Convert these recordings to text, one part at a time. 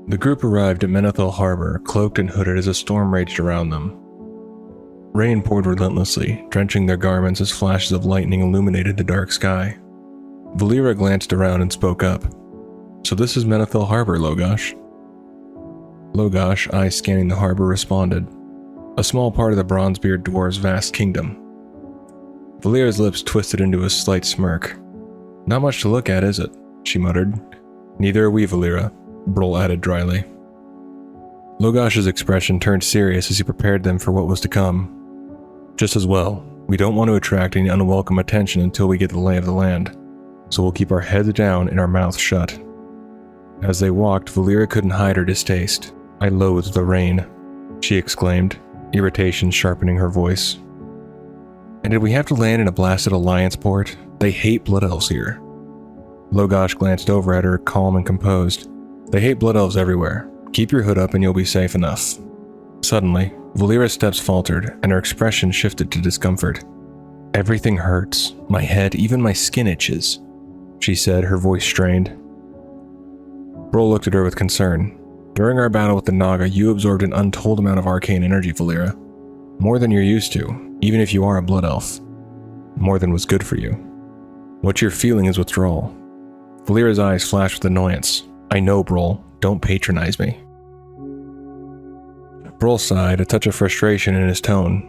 The group arrived at Menethil Harbor, cloaked and hooded as a storm raged around them. Rain poured relentlessly, drenching their garments as flashes of lightning illuminated the dark sky. Valeera glanced around and spoke up. "So this is Menethil Harbor, Logosh?" Logosh, eyes scanning the harbor, responded. A small part of the Bronzebeard dwarf's vast kingdom. Valeera's lips twisted into a slight smirk. "Not much to look at, is it?" she muttered. "Neither are we, Valeera," Brol added dryly. Logosh's expression turned serious as he prepared them for what was to come. "Just as well. We don't want to attract any unwelcome attention until we get the lay of the land, so we'll keep our heads down and our mouths shut." As they walked, Valeera couldn't hide her distaste. "I loathe the rain," she exclaimed, irritation sharpening her voice. "And did we have to land in a blasted alliance port? They hate blood elves here." Logosh glanced over at her, calm and composed. "They hate blood elves everywhere. Keep your hood up and you'll be safe enough." Suddenly, Valeera's steps faltered, and her expression shifted to discomfort. "Everything hurts. My head, even my skin itches," she said, her voice strained. Brol looked at her with concern. "During our battle with the Naga, you absorbed an untold amount of arcane energy, Valeera. More than you're used to, even if you are a blood elf. More than was good for you. What you're feeling is withdrawal." Valeera's eyes flashed with annoyance. "I know, Brol. Don't patronize me." Brol sighed, a touch of frustration in his tone.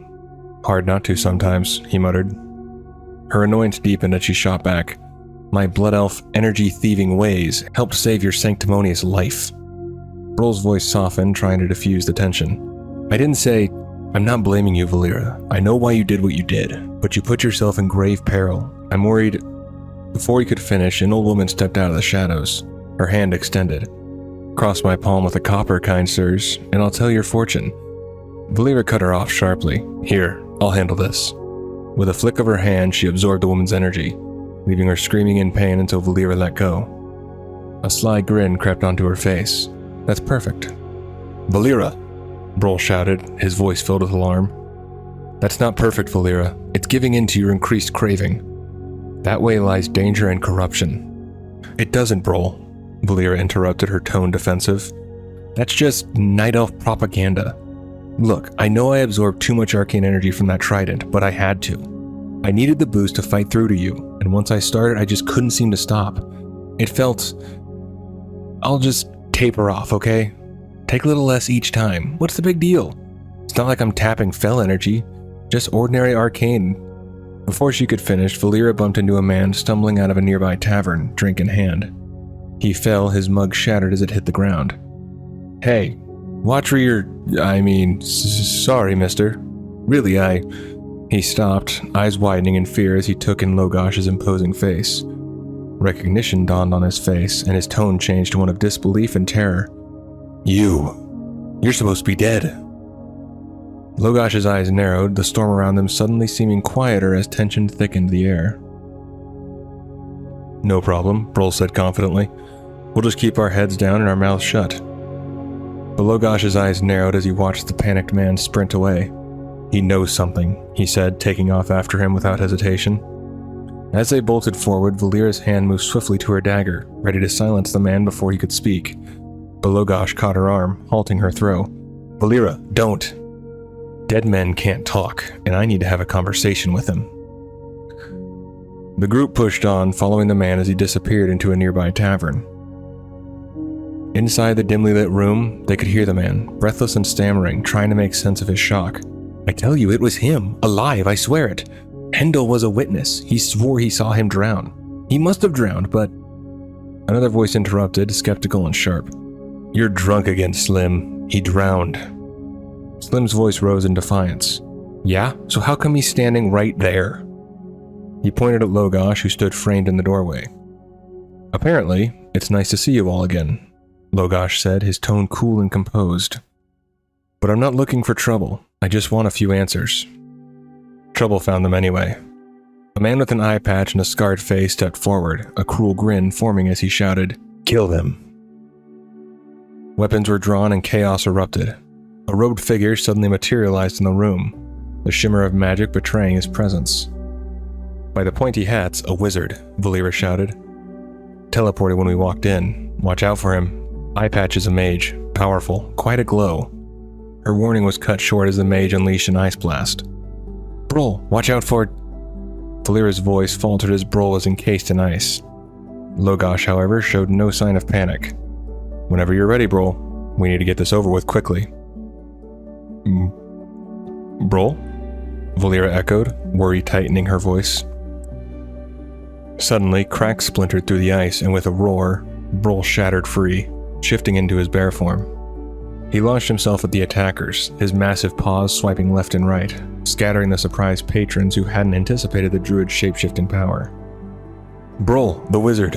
"Hard not to sometimes," he muttered. Her annoyance deepened as she shot back. "My blood elf energy-thieving ways helped save your sanctimonious life." Brol's voice softened, trying to diffuse the tension. "I didn't say... I'm not blaming you, Valeera. I know why you did what you did, but you put yourself in grave peril. I'm worried..." Before he could finish, an old woman stepped out of the shadows, her hand extended. "Cross my palm with a copper, kind sirs, and I'll tell your fortune." Valeera cut her off sharply. "Here, I'll handle this." With a flick of her hand, she absorbed the woman's energy, leaving her screaming in pain until Valeera let go. A sly grin crept onto her face. "That's perfect." "Valeera!" Brol shouted, his voice filled with alarm. "That's not perfect, Valeera. It's giving in to your increased craving. That way lies danger and corruption." "It doesn't, Brol," Valeera interrupted, her tone defensive. "That's just night elf propaganda. Look, I know I absorbed too much arcane energy from that trident, but I had to. I needed the boost to fight through to you, and once I started, I just couldn't seem to stop. It felt... I'll just taper off, okay? Take a little less each time. What's the big deal? It's not like I'm tapping fel energy, just ordinary arcane." Before she could finish, Valeera bumped into a man stumbling out of a nearby tavern, drink in hand. He fell, his mug shattered as it hit the ground. "Hey, watch where you're... sorry, mister. Really, He stopped, eyes widening in fear as he took in Logosh's imposing face. Recognition dawned on his face, and his tone changed to one of disbelief and terror. You're supposed to be dead." Logosh's eyes narrowed, the storm around them suddenly seeming quieter as tension thickened the air. "No problem," Brol said confidently. "We'll just keep our heads down and our mouths shut." But Logosh's eyes narrowed as he watched the panicked man sprint away. "He knows something," he said, taking off after him without hesitation. As they bolted forward, Valeera's hand moved swiftly to her dagger, ready to silence the man before he could speak. But Logosh caught her arm, halting her throw. "Valeera, don't! Dead men can't talk, and I need to have a conversation with him." The group pushed on, following the man as he disappeared into a nearby tavern. Inside the dimly lit room, they could hear the man, breathless and stammering, trying to make sense of his shock. "I tell you, it was him. Alive, I swear it. Hendel was a witness. He swore he saw him drown. He must have drowned, but..." Another voice interrupted, skeptical and sharp. "You're drunk again, Slim. He drowned." Slim's voice rose in defiance. "Yeah? So how come he's standing right there?" He pointed at Logosh, who stood framed in the doorway. "Apparently, it's nice to see you all again," Logosh said, his tone cool and composed. "But I'm not looking for trouble. I just want a few answers." Trouble found them anyway. A man with an eye patch and a scarred face stepped forward, a cruel grin forming as he shouted, "Kill them!" Weapons were drawn and chaos erupted. A robed figure suddenly materialized in the room, the shimmer of magic betraying his presence. "By the pointy hats, a wizard," Valeera shouted. "Teleported when we walked in. Watch out for him." Eye Patch is a mage, powerful, quite a glow. Her warning was cut short as the mage unleashed an ice blast. Brol, watch out for... Valeera's voice faltered as Brol was encased in ice. Logash, however, showed no sign of panic. Whenever you're ready, Brol. We need to get this over with quickly. Brol? Valeera echoed, worry tightening her voice. Suddenly, cracks splintered through the ice, and with a roar, Brol shattered free, shifting into his bear form. He launched himself at the attackers, his massive paws swiping left and right, scattering the surprised patrons who hadn't anticipated the druid's shapeshifting power. Brol, the wizard!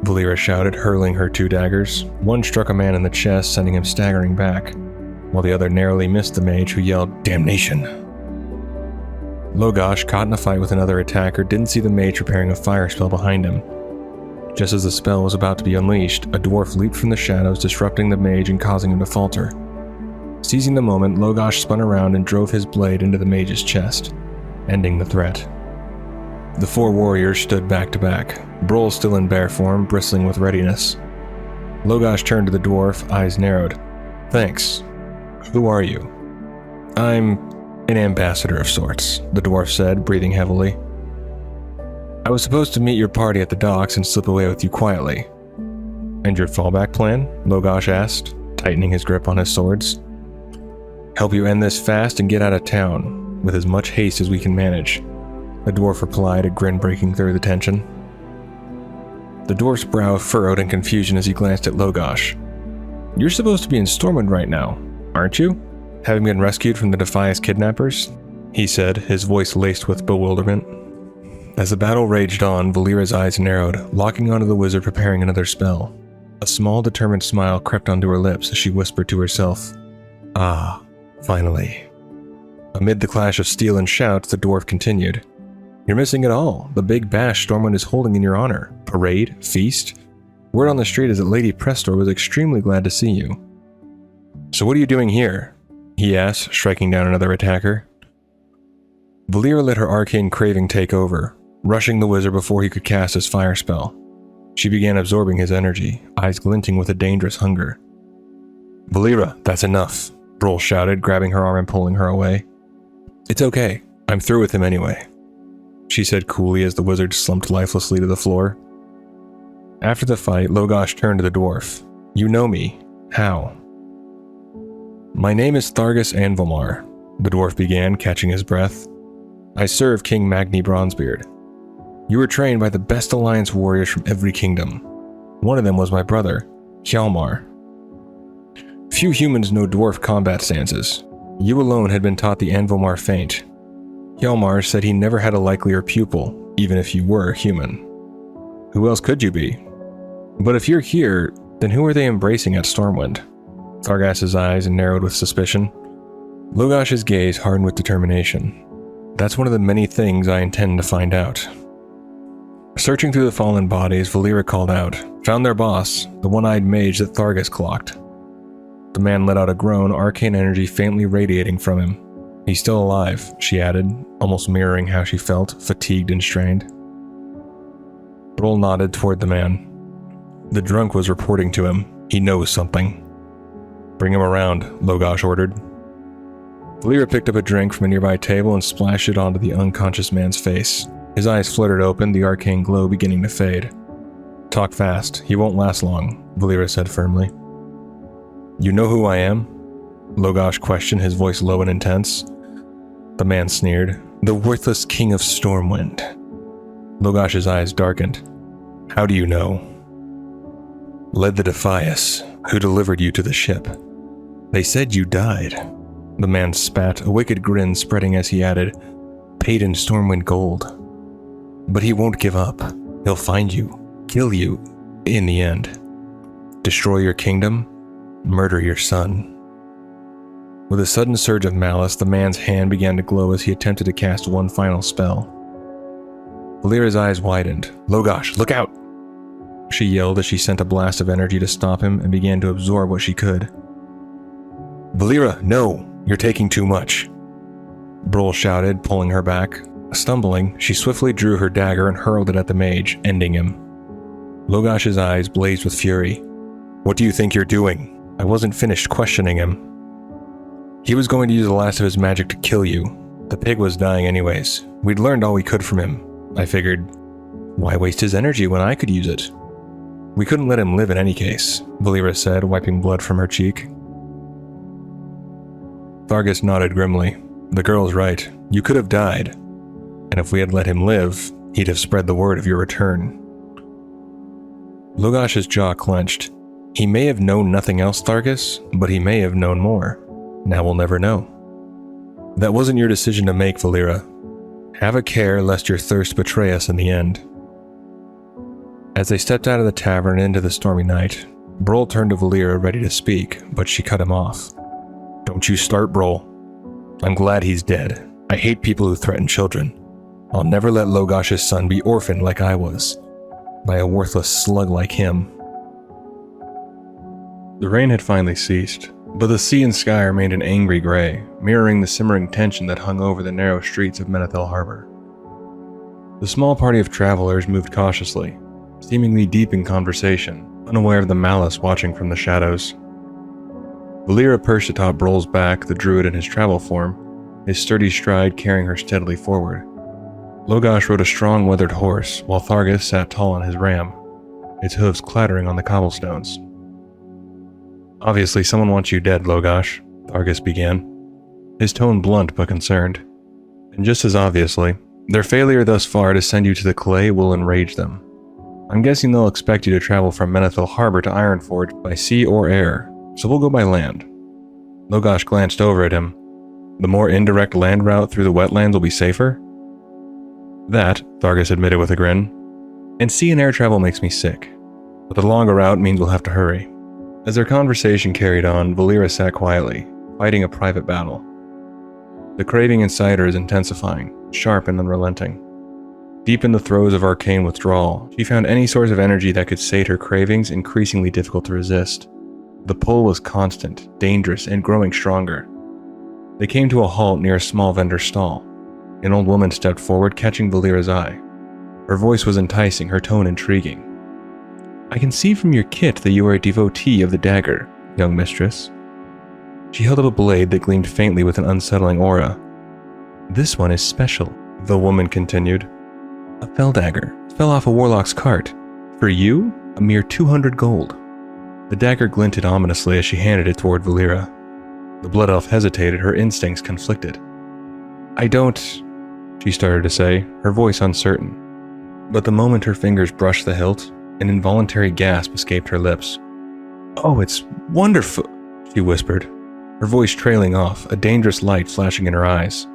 Valeera shouted, hurling her 2 daggers. One struck a man in the chest, sending him staggering back, while the other narrowly missed the mage, who yelled, "Damnation!" Logash, caught in a fight with another attacker, didn't see the mage preparing a fire spell behind him. Just as the spell was about to be unleashed, a dwarf leaped from the shadows, disrupting the mage and causing him to falter. Seizing the moment, Logash spun around and drove his blade into the mage's chest, ending the threat. The 4 warriors stood back to back, Brol still in bear form, bristling with readiness. Logash turned to the dwarf, eyes narrowed. "Thanks. Who are you?" "I'm an ambassador of sorts," the dwarf said, breathing heavily. "I was supposed to meet your party at the docks and slip away with you quietly." "And your fallback plan?" Logash asked, tightening his grip on his swords. "Help you end this fast and get out of town, with as much haste as we can manage," the dwarf replied, a grin breaking through the tension. The dwarf's brow furrowed in confusion as he glanced at Logash. "You're supposed to be in Stormwind right now, aren't you? Having been rescued from the Defias kidnappers?" he said, his voice laced with bewilderment. As the battle raged on, Valeera's eyes narrowed, locking onto the wizard preparing another spell. A small, determined smile crept onto her lips as she whispered to herself, "Ah, finally." Amid the clash of steel and shouts, the dwarf continued. "You're missing it all. The big bash Stormwind is holding in your honor. Parade? Feast? Word on the street is that Lady Prestor was extremely glad to see you." "So what are you doing here?" he asked, striking down another attacker. Valeera let her arcane craving take over, rushing the wizard before he could cast his fire spell. She began absorbing his energy, eyes glinting with a dangerous hunger. "Valeera, that's enough," Brol shouted, grabbing her arm and pulling her away. "It's okay. I'm through with him anyway," she said coolly as the wizard slumped lifelessly to the floor. After the fight, Logash turned to the dwarf. "You know me. How?" "My name is Thargus Anvilmar," the dwarf began, catching his breath. "I serve King Magni Bronzebeard. You were trained by the best Alliance warriors from every kingdom. One of them was my brother, Hjalmar. Few humans know dwarf combat stances. You alone had been taught the Anvilmar feint. Hjalmar said he never had a likelier pupil, even if you were human. Who else could you be? But if you're here, then who are they embracing at Stormwind?" Thargas's eyes narrowed with suspicion. Logash's gaze hardened with determination. "That's one of the many things I intend to find out." Searching through the fallen bodies, Valeera called out, "Found their boss, the one-eyed mage that Thargas clocked." The man let out a groan, arcane energy faintly radiating from him. "He's still alive," she added, almost mirroring how she felt, fatigued and strained. Brol nodded toward the man. The drunk was reporting to him. He knows something. "Bring him around," Logash ordered. Valeera picked up a drink from a nearby table and splashed it onto the unconscious man's face. His eyes fluttered open, the arcane glow beginning to fade. "Talk fast. He won't last long," Valeera said firmly. "You know who I am?" Logash questioned, his voice low and intense. The man sneered. "The worthless king of Stormwind." Logash's eyes darkened. "How do you know?" "Led the Defias, who delivered you to the ship. They said you died." The man spat, a wicked grin spreading as he added, "Paid in Stormwind gold. But he won't give up. He'll find you, kill you, in the end. Destroy your kingdom, murder your son." With a sudden surge of malice, the man's hand began to glow as he attempted to cast one final spell. Valeera's eyes widened. "Logash, look out!" she yelled as she sent a blast of energy to stop him and began to absorb what she could. "Valeera, no! You're taking too much!" Brol shouted, pulling her back. Stumbling, she swiftly drew her dagger and hurled it at the mage, ending him. Logash's eyes blazed with fury. What do you think you're doing? I wasn't finished questioning him. He was going to use the last of his magic to kill you. The pig was dying anyways. We'd learned all we could from him. I figured, why waste his energy when I could use it? We couldn't let him live in any case, Valeera said, wiping blood from her cheek. Thargus nodded grimly. The girl's right. You could have died. And if we had let him live, he'd have spread the word of your return. Logash's jaw clenched. He may have known nothing else, Thargus, but he may have known more. Now we'll never know. That wasn't your decision to make, Valeera. Have a care lest your thirst betray us in the end. As they stepped out of the tavern into the stormy night, Brol turned to Valeera ready to speak, but she cut him off. Don't you start, Brol. I'm glad he's dead. I hate people who threaten children. I'll never let Logash's son be orphaned like I was, by a worthless slug like him. The rain had finally ceased, but the sea and sky remained an angry gray, mirroring the simmering tension that hung over the narrow streets of Menethil Harbor. The small party of travelers moved cautiously, seemingly deep in conversation, unaware of the malice watching from the shadows. Valeera perched atop Brol's back, the druid in his travel form, his sturdy stride carrying her steadily forward. Logash rode a strong, weathered horse, while Thargus sat tall on his ram, its hooves clattering on the cobblestones. Obviously, someone wants you dead, Logash, Thargus began, his tone blunt but concerned. And just as obviously, their failure thus far to send you to the clay will enrage them. I'm guessing they'll expect you to travel from Menethil Harbor to Ironforge by sea or air, so we'll go by land. Logash glanced over at him. The more indirect land route through the wetlands will be safer? That, Thargus admitted with a grin. And sea and air travel makes me sick. But the longer route means we'll have to hurry. As their conversation carried on, Valeera sat quietly, fighting a private battle. The craving inside her is intensifying, sharp and unrelenting. Deep in the throes of arcane withdrawal, she found any source of energy that could sate her cravings increasingly difficult to resist. The pull was constant, dangerous, and growing stronger. They came to a halt near a small vendor's stall. An old woman stepped forward, catching Valeera's eye. Her voice was enticing, her tone intriguing. I can see from your kit that you are a devotee of the dagger, young mistress. She held up a blade that gleamed faintly with an unsettling aura. This one is special, the woman continued. A fell dagger. It fell off a warlock's cart. For you, a mere 200 gold. The dagger glinted ominously as she handed it toward Valeera. The blood elf hesitated, her instincts conflicted. I don't, she started to say, her voice uncertain. But the moment her fingers brushed the hilt, an involuntary gasp escaped her lips. Oh, it's wonderful, she whispered, her voice trailing off, a dangerous light flashing in her eyes.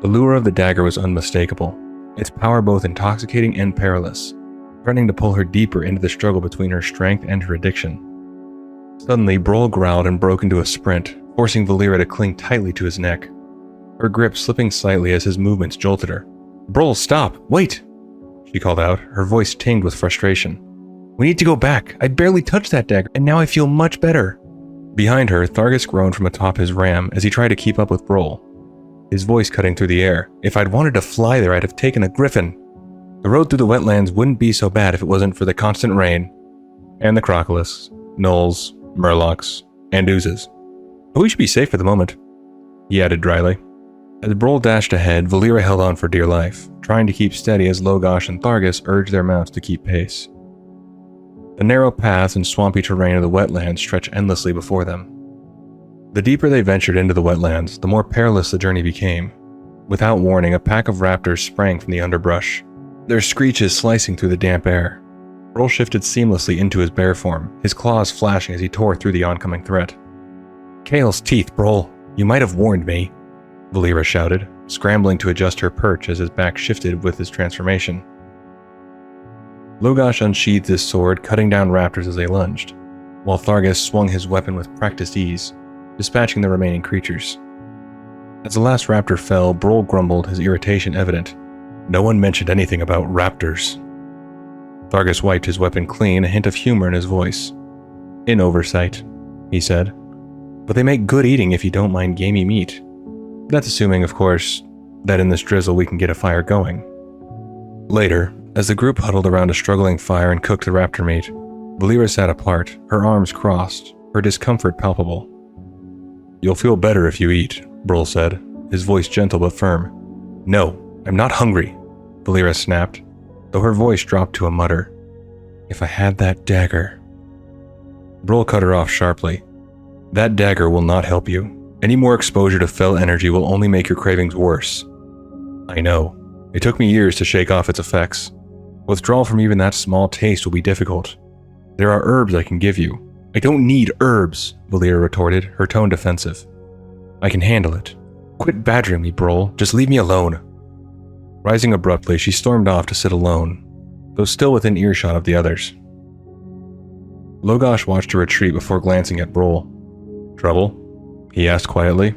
The lure of the dagger was unmistakable, its power both intoxicating and perilous, threatening to pull her deeper into the struggle between her strength and her addiction. Suddenly, Brol growled and broke into a sprint, forcing Valeera to cling tightly to his neck, her grip slipping slightly as his movements jolted her. Brol, stop! Wait! She called out, her voice tinged with frustration. We need to go back. I barely touched that dagger, and now I feel much better. Behind her, Thargus groaned from atop his ram as he tried to keep up with Brol, his voice cutting through the air. If I'd wanted to fly there, I'd have taken a griffin. The road through the wetlands wouldn't be so bad if it wasn't for the constant rain, and the crocolists, gnolls, murlocs, and oozes. But we should be safe for the moment, he added dryly. As Brol dashed ahead, Valeera held on for dear life, trying to keep steady as Logash and Thargus urged their mounts to keep pace. The narrow paths and swampy terrain of the wetlands stretched endlessly before them. The deeper they ventured into the wetlands, the more perilous the journey became. Without warning, a pack of raptors sprang from the underbrush, their screeches slicing through the damp air. Brol shifted seamlessly into his bear form, his claws flashing as he tore through the oncoming threat. Kale's teeth, Brol! You might have warned me, Valeera shouted, scrambling to adjust her perch as his back shifted with his transformation. Logash unsheathed his sword, cutting down raptors as they lunged, while Thargus swung his weapon with practiced ease, dispatching the remaining creatures. As the last raptor fell, Brol grumbled, his irritation evident. No one mentioned anything about raptors. Thargus wiped his weapon clean, a hint of humor in his voice. An oversight, he said. But they make good eating if you don't mind gamey meat. That's assuming, of course, that in this drizzle we can get a fire going. Later, as the group huddled around a struggling fire and cooked the raptor meat, Valeera sat apart, her arms crossed, her discomfort palpable. "You'll feel better if you eat," Brol said, his voice gentle but firm. "No, I'm not hungry," Valeera snapped, though her voice dropped to a mutter. "If I had that dagger." Brol cut her off sharply. "That dagger will not help you. Any more exposure to fel energy will only make your cravings worse." "I know. It took me years to shake off its effects. Withdrawal from even that small taste will be difficult. There are herbs I can give you." "I don't need herbs," Valeera retorted, her tone defensive. "I can handle it. Quit badgering me, Brol. Just leave me alone." Rising abruptly, she stormed off to sit alone, though still within earshot of the others. Logash watched her retreat before glancing at Brol. "Trouble?" he asked quietly.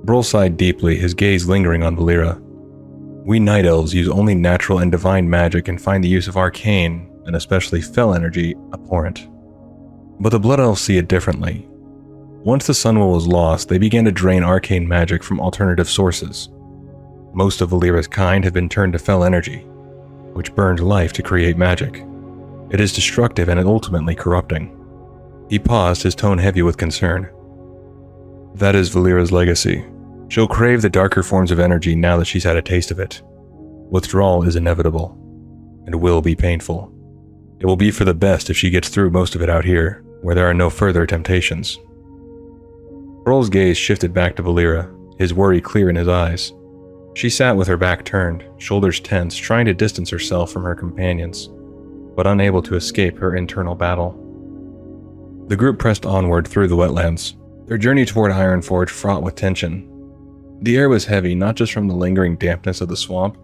Brol sighed deeply, his gaze lingering on Valeera. "We Night Elves use only natural and divine magic and find the use of arcane, and especially fel energy, abhorrent. But the Blood Elves see it differently. Once the Sunwell was lost, they began to drain arcane magic from alternative sources. Most of Valeera's kind have been turned to fel energy, which burned life to create magic. It is destructive and ultimately corrupting." He paused, his tone heavy with concern. "That is Valeera's legacy. She'll crave the darker forms of energy now that she's had a taste of it. Withdrawal is inevitable, and will be painful. It will be for the best if she gets through most of it out here, where there are no further temptations." Brol's gaze shifted back to Valeera, his worry clear in his eyes. She sat with her back turned, shoulders tense, trying to distance herself from her companions, but unable to escape her internal battle. The group pressed onward through the wetlands, their journey toward Ironforge fraught with tension. The air was heavy, not just from the lingering dampness of the swamp,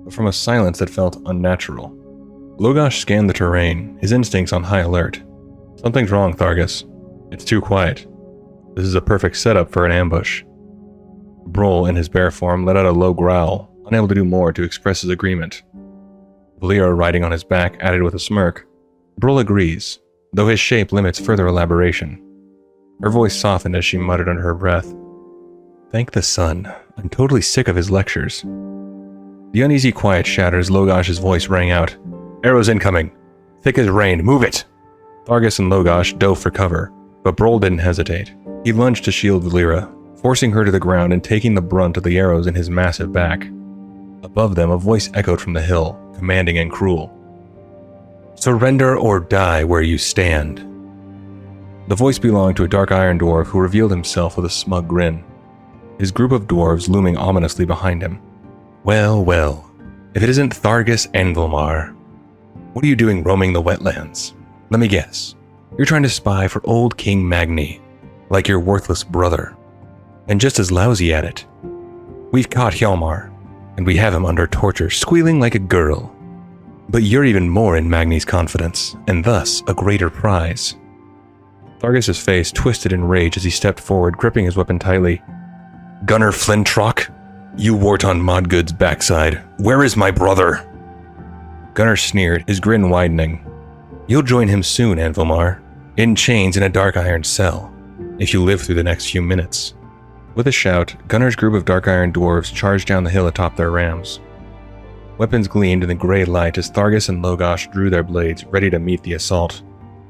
but from a silence that felt unnatural. Logash scanned the terrain, his instincts on high alert. "Something's wrong, Thargus. It's too quiet. This is a perfect setup for an ambush." Brol, in his bear form, let out a low growl, unable to do more to express his agreement. Valeera, riding on his back, added with a smirk, "Brol agrees, though his shape limits further elaboration." Her voice softened as she muttered under her breath, "Thank the sun. I'm totally sick of his lectures." The uneasy quiet shattered as Logash's voice rang out. "Arrows incoming! Thick as rain, move it!" Thargus and Logash dove for cover, but Brol didn't hesitate. He lunged to shield Valeera, forcing her to the ground and taking the brunt of the arrows in his massive back. Above them, a voice echoed from the hill, commanding and cruel. "Surrender or die where you stand." The voice belonged to a dark iron dwarf who revealed himself with a smug grin, his group of dwarves looming ominously behind him. "Well, well, if it isn't Thargus Envilmar. What are you doing roaming the wetlands? Let me guess. You're trying to spy for old King Magni, like your worthless brother. And just as lousy at it. We've caught Hjalmar, and we have him under torture, squealing like a girl. But you're even more in Magni's confidence, and thus a greater prize." Thargus's face twisted in rage as he stepped forward, gripping his weapon tightly. "Gunnar Flintrock, you wart on Modgood's backside. Where is my brother?" Gunnar sneered, his grin widening. "You'll join him soon, Envilmar, in chains in a dark iron cell, if you live through the next few minutes." With a shout, Gunnar's group of dark iron dwarves charged down the hill atop their rams. Weapons gleamed in the gray light as Thargus and Logash drew their blades, ready to meet the assault.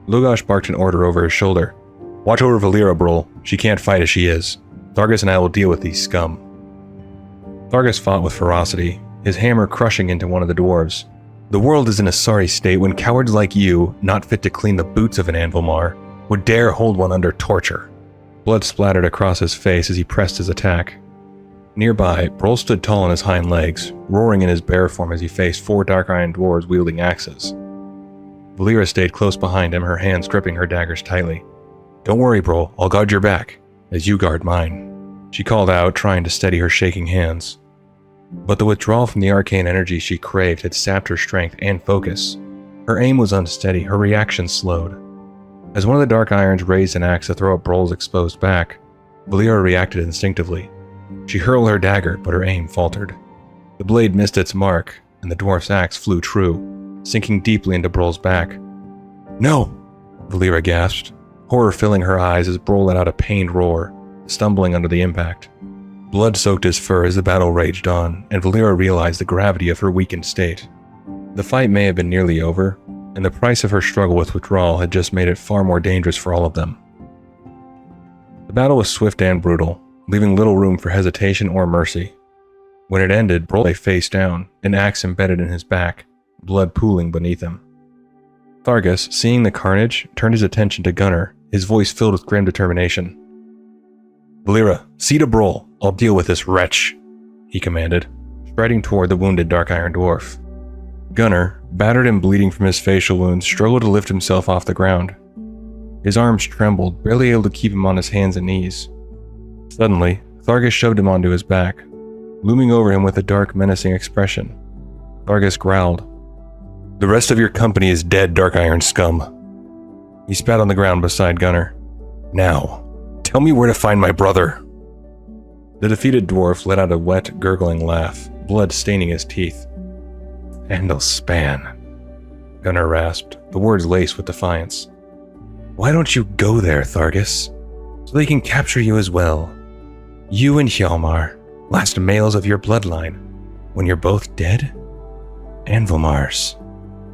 Logash barked an order over his shoulder. "Watch over Valeera, Brol. She can't fight as she is. Thargus and I will deal with these scum." Thargus fought with ferocity, his hammer crushing into one of the dwarves. "The world is in a sorry state when cowards like you, not fit to clean the boots of an Envilmar, would dare hold one under torture." Blood splattered across his face as he pressed his attack. Nearby, Brol stood tall on his hind legs, roaring in his bear form as he faced 4 dark iron dwarves wielding axes. Valeera stayed close behind him, her hands gripping her daggers tightly. "Don't worry, Brol, I'll guard your back, as you guard mine," she called out, trying to steady her shaking hands. But the withdrawal from the arcane energy she craved had sapped her strength and focus. Her aim was unsteady, her reaction slowed. As one of the dark irons raised an axe to throw at Brol's exposed back, Valeera reacted instinctively. She hurled her dagger, but her aim faltered. The blade missed its mark, and the dwarf's axe flew true, sinking deeply into Brol's back. "No!" Valeera gasped, horror filling her eyes as Brol let out a pained roar, stumbling under the impact. Blood soaked his fur as the battle raged on, and Valeera realized the gravity of her weakened state. The fight may have been nearly over, and the price of her struggle with withdrawal had just made it far more dangerous for all of them. The battle was swift and brutal, leaving little room for hesitation or mercy. When it ended, Brol lay face down, an axe embedded in his back, blood pooling beneath him. Thargus, seeing the carnage, turned his attention to Gunnar, his voice filled with grim determination. "Valeera, see to Brol. I'll deal with this wretch," he commanded, striding toward the wounded Dark Iron Dwarf. Gunnar, battered and bleeding from his facial wounds, struggled to lift himself off the ground. His arms trembled, barely able to keep him on his hands and knees. Suddenly, Thargus shoved him onto his back, looming over him with a dark, menacing expression. Thargus growled, "The rest of your company is dead, Dark Iron scum." He spat on the ground beside Gunnar. "Now, tell me where to find my brother." The defeated dwarf let out a wet, gurgling laugh, blood staining his teeth. "Andalspan," Gunnar rasped, the words laced with defiance. "Why don't you go there, Thargus, so they can capture you as well? You and Hjalmar, last males of your bloodline, when you're both dead? Anvilmar's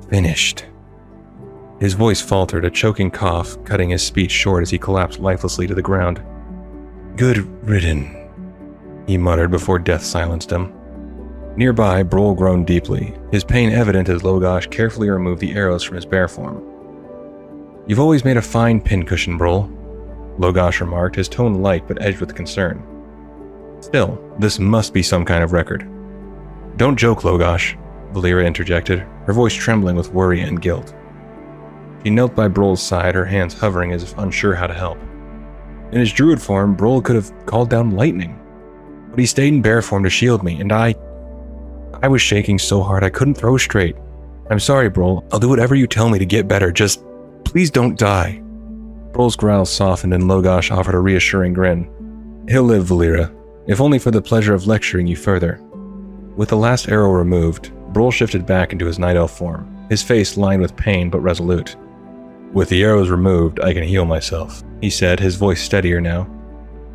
finished." His voice faltered, a choking cough cutting his speech short as he collapsed lifelessly to the ground. "Good ridden," he muttered before death silenced him. Nearby, Brol groaned deeply, his pain evident as Logash carefully removed the arrows from his bear form. "You've always made a fine pincushion, Brol," Logash remarked, his tone light but edged with concern. "Still, this must be some kind of record." "Don't joke, Logash," Valeera interjected, her voice trembling with worry and guilt. She knelt by Brol's side, her hands hovering as if unsure how to help. In his druid form, Brol could have called down lightning, but he stayed in bear form to shield me, and I was shaking so hard I couldn't throw straight. "I'm sorry, Brol. I'll do whatever you tell me to get better. Just please don't die." Brol's growl softened and Logash offered a reassuring grin. "He'll live, Valeera, if only for the pleasure of lecturing you further." With the last arrow removed, Brol shifted back into his night elf form, his face lined with pain but resolute. "With the arrows removed, I can heal myself," he said, his voice steadier now.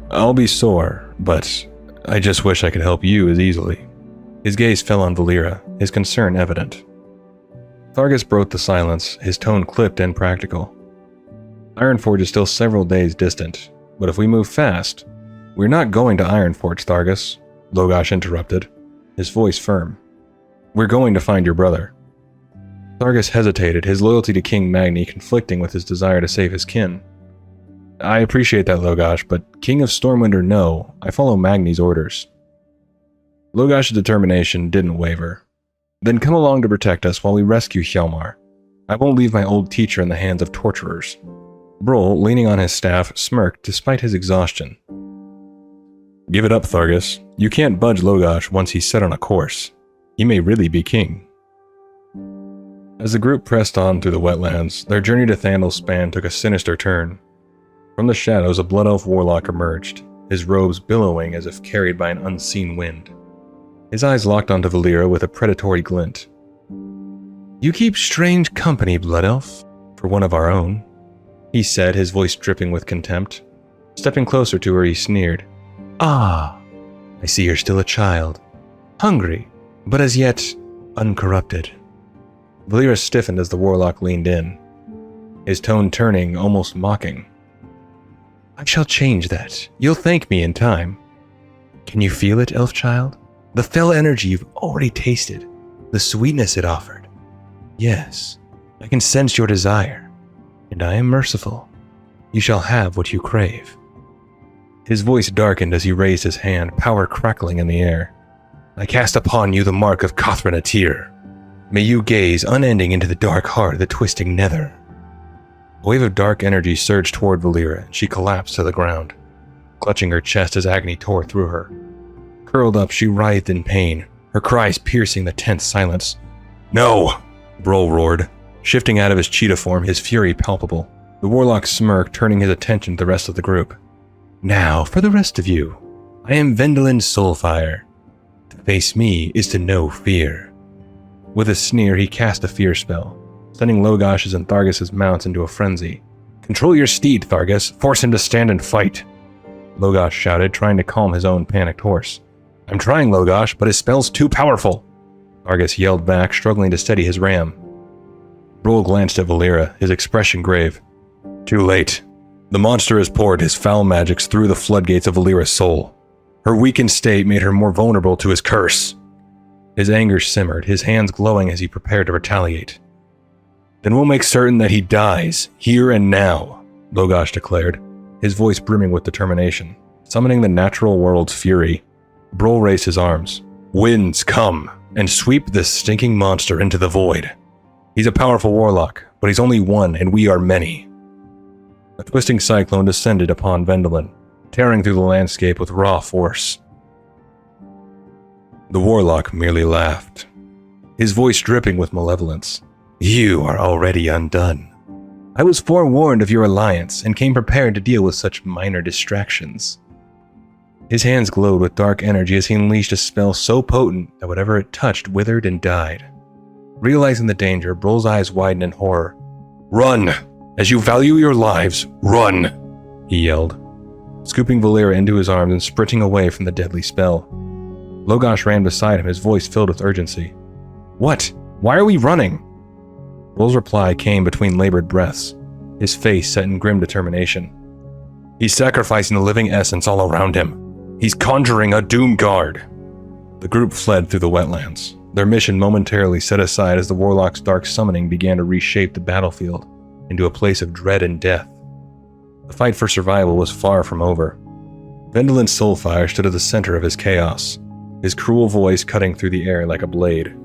"I'll be sore, but I just wish I could help you as easily." His gaze fell on Valeera, his concern evident. Thargus broke the silence, his tone clipped and practical. "Ironforge is still several days distant, but if we move fast..." "We're not going to Ironforge, Thargus," Logash interrupted, his voice firm. "We're going to find your brother." Thargus hesitated, his loyalty to King Magni conflicting with his desire to save his kin. "I appreciate that, Logash, but King of Stormwind or no, I follow Magni's orders." Logash's determination didn't waver. "Then come along to protect us while we rescue Hjalmar. I won't leave my old teacher in the hands of torturers." Brol, leaning on his staff, smirked despite his exhaustion. "Give it up, Thargus. You can't budge Logash once he's set on a course. He may really be king." As the group pressed on through the wetlands, their journey to Thandalspan took a sinister turn. From the shadows, a blood elf warlock emerged, his robes billowing as if carried by an unseen wind. His eyes locked onto Valeera with a predatory glint. "You keep strange company, blood elf, for one of our own," he said, his voice dripping with contempt. Stepping closer to her, he sneered. "Ah, I see you're still a child. Hungry, but as yet uncorrupted." Valeera stiffened as the warlock leaned in, his tone turning, almost mocking. "I shall change that. You'll thank me in time. Can you feel it, elf child? The fell energy you've already tasted, the sweetness it offered. Yes, I can sense your desire, and I am merciful. You shall have what you crave." His voice darkened as he raised his hand, power crackling in the air. "I cast upon you the mark of Cothran Atir. May you gaze unending into the dark heart of the twisting nether." A wave of dark energy surged toward Valeera, and she collapsed to the ground, clutching her chest as agony tore through her. Curled up, she writhed in pain, her cries piercing the tense silence. "No!" Brol roared, shifting out of his cheetah form, his fury palpable. The warlock smirked, turning his attention to the rest of the group. "Now, for the rest of you, I am Vendalin Soulfire. To face me is to know fear." With a sneer, he cast a fear spell, sending Logash's and Thargus's mounts into a frenzy. "Control your steed, Thargus. Force him to stand and fight," Logash shouted, trying to calm his own panicked horse. "I'm trying, Logash, but his spell's too powerful," Thargus yelled back, struggling to steady his ram. Brol glanced at Valeera, his expression grave. Too late. The monster has poured his foul magics through the floodgates of Valeera's soul. Her weakened state made her more vulnerable to his curse. His anger simmered, his hands glowing as he prepared to retaliate. Then we'll make certain that he dies, here and now, Logash declared, his voice brimming with determination, summoning the natural world's fury. Brol raised his arms. Winds, come, and sweep this stinking monster into the void. He's a powerful warlock, but he's only one, and we are many. A twisting cyclone descended upon Vendolin, tearing through the landscape with raw force. The warlock merely laughed, his voice dripping with malevolence. You are already undone. I was forewarned of your alliance and came prepared to deal with such minor distractions. His hands glowed with dark energy as he unleashed a spell so potent that whatever it touched withered and died. Realizing the danger, Brol's eyes widened in horror. Run! As you value your lives, run! He yelled, scooping Valeera into his arms and sprinting away from the deadly spell. Logash ran beside him, his voice filled with urgency. What? Why are we running? Brol's reply came between labored breaths, his face set in grim determination. He's sacrificing the living essence all around him. He's conjuring a doom guard. The group fled through the wetlands, their mission momentarily set aside as the warlock's dark summoning began to reshape the battlefield into a place of dread and death. The fight for survival was far from over. Vendolin's soulfire stood at the center of his chaos, his cruel voice cutting through the air like a blade.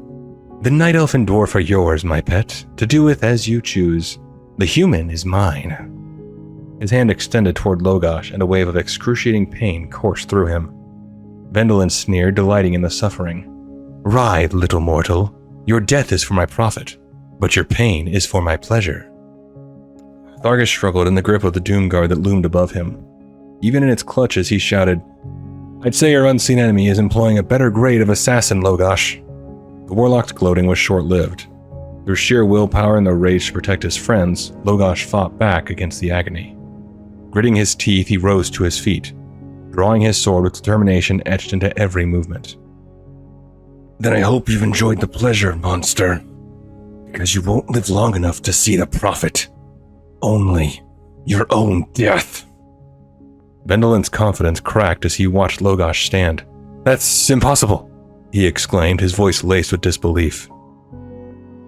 The night elf and dwarf are yours, my pet, to do with as you choose. The human is mine. His hand extended toward Logash, and a wave of excruciating pain coursed through him. Vendolin sneered, delighting in the suffering. Writhe, little mortal. Your death is for my profit, but your pain is for my pleasure. Thargus struggled in the grip of the doom guard that loomed above him. Even in its clutches, he shouted, I'd say your unseen enemy is employing a better grade of assassin, Logash. The warlock's gloating was short-lived. Through sheer willpower and the rage to protect his friends, Logash fought back against the agony. Gritting his teeth, he rose to his feet, drawing his sword with determination etched into every movement. Then I hope you've enjoyed the pleasure, monster, because you won't live long enough to see the profit. Only your own death. Vendolin's confidence cracked as he watched Logash stand. That's impossible, he exclaimed, his voice laced with disbelief.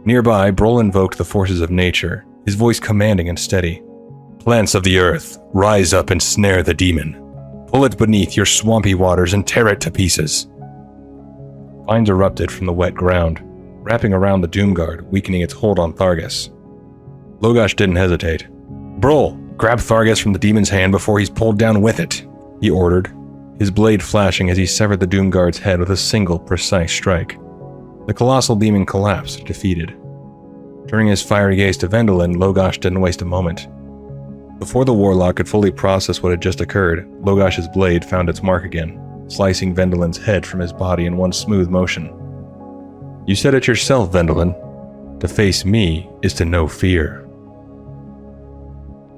Nearby, Brol invoked the forces of nature, his voice commanding and steady. Plants of the earth, rise up and snare the demon. Pull it beneath your swampy waters and tear it to pieces. Vines erupted from the wet ground, wrapping around the Doomguard, weakening its hold on Thargus. Logash didn't hesitate. Brol, grab Thargus from the demon's hand before he's pulled down with it, he ordered, his blade flashing as he severed the Doomguard's head with a single, precise strike. The colossal demon collapsed, defeated. Turning his fiery gaze to Vendolin, Logash didn't waste a moment. Before the warlock could fully process what had just occurred, Logash's blade found its mark again, slicing Vendolin's head from his body in one smooth motion. You said it yourself, Vendolin. To face me is to know fear.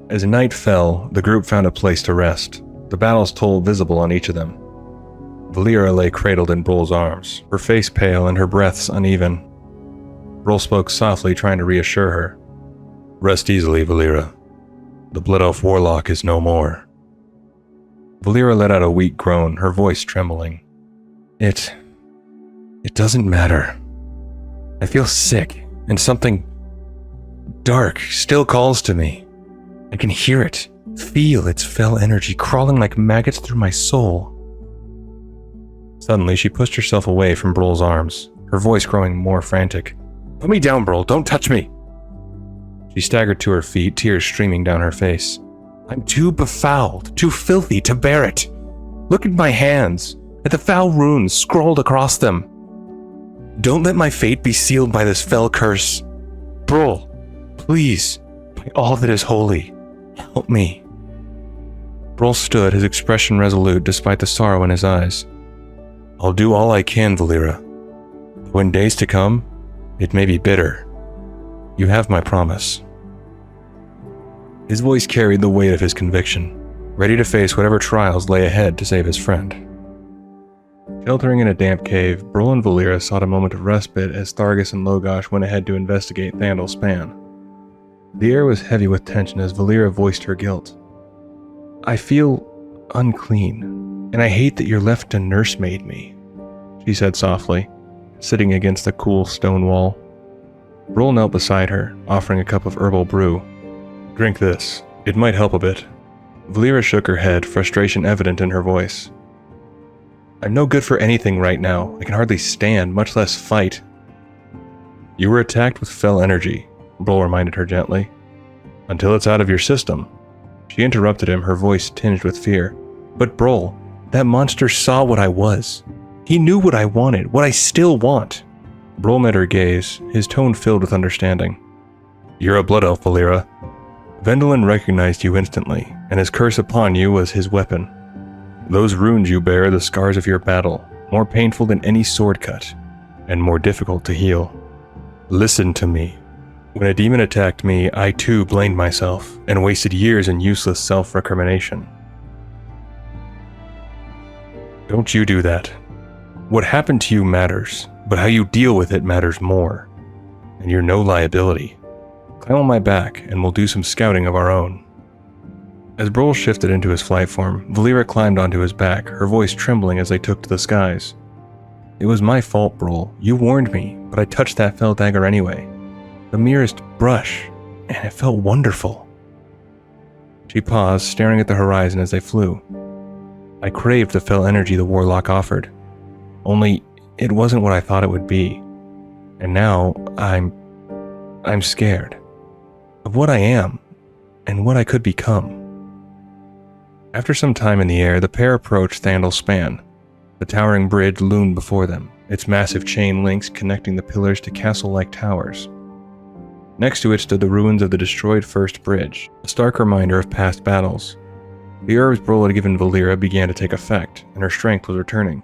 As night fell, the group found a place to rest, the battle's toll visible on each of them. Valeera lay cradled in Brol's arms, her face pale and her breaths uneven. Brol spoke softly, trying to reassure her. Rest easily, Valeera. The Blood Elf Warlock is no more. Valeera let out a weak groan, her voice trembling. It doesn't matter. I feel sick, and something dark still calls to me. I can hear it, feel its fell energy crawling like maggots through my soul. Suddenly, she pushed herself away from Brol's arms, her voice growing more frantic. Put me down, Brol, don't touch me! She staggered to her feet, tears streaming down her face. I'm too befouled, too filthy to bear it. Look at my hands, at the foul runes scrawled across them. Don't let my fate be sealed by this fell curse. Brol, please, by all that is holy, help me. Brol stood, his expression resolute despite the sorrow in his eyes. I'll do all I can, Valeera. Though in days to come, it may be bitter. You have my promise. His voice carried the weight of his conviction, ready to face whatever trials lay ahead to save his friend. Sheltering in a damp cave, Brol and Valeera sought a moment of respite as Thargus and Logash went ahead to investigate Thandal's span. The air was heavy with tension as Valeera voiced her guilt. I feel unclean, and I hate that your left to nursemaid me, she said softly, sitting against the cool stone wall. Brol knelt beside her, offering a cup of herbal brew. Drink this. It might help a bit. Valeera shook her head, frustration evident in her voice. I'm no good for anything right now. I can hardly stand, much less fight. You were attacked with fell energy, Brol reminded her gently. Until it's out of your system. She interrupted him, her voice tinged with fear. But Brol, that monster saw what I was. He knew what I wanted, what I still want. Brol met her gaze, his tone filled with understanding. You're a blood elf, Valeera. Vendolin recognized you instantly, and his curse upon you was his weapon. Those runes you bear are the scars of your battle, more painful than any sword cut, and more difficult to heal. Listen to me. When a demon attacked me, I too blamed myself, and wasted years in useless self-recrimination. Don't you do that. What happened to you matters, but how you deal with it matters more. And you're no liability. Climb on my back, and we'll do some scouting of our own. As Brol shifted into his flight form, Valeera climbed onto his back, her voice trembling as they took to the skies. It was my fault, Brol. You warned me, but I touched that fell dagger anyway. The merest brush, and it felt wonderful. She paused, staring at the horizon as they flew. I craved the fell energy the warlock offered. Only, it wasn't what I thought it would be. And now, I'm scared. Of what I am, and what I could become. After some time in the air, the pair approached Thandal Span. The towering bridge loomed before them, its massive chain links connecting the pillars to castle-like towers. Next to it stood the ruins of the destroyed First Bridge, a stark reminder of past battles. The herbs Brol had given Valeera began to take effect, and her strength was returning.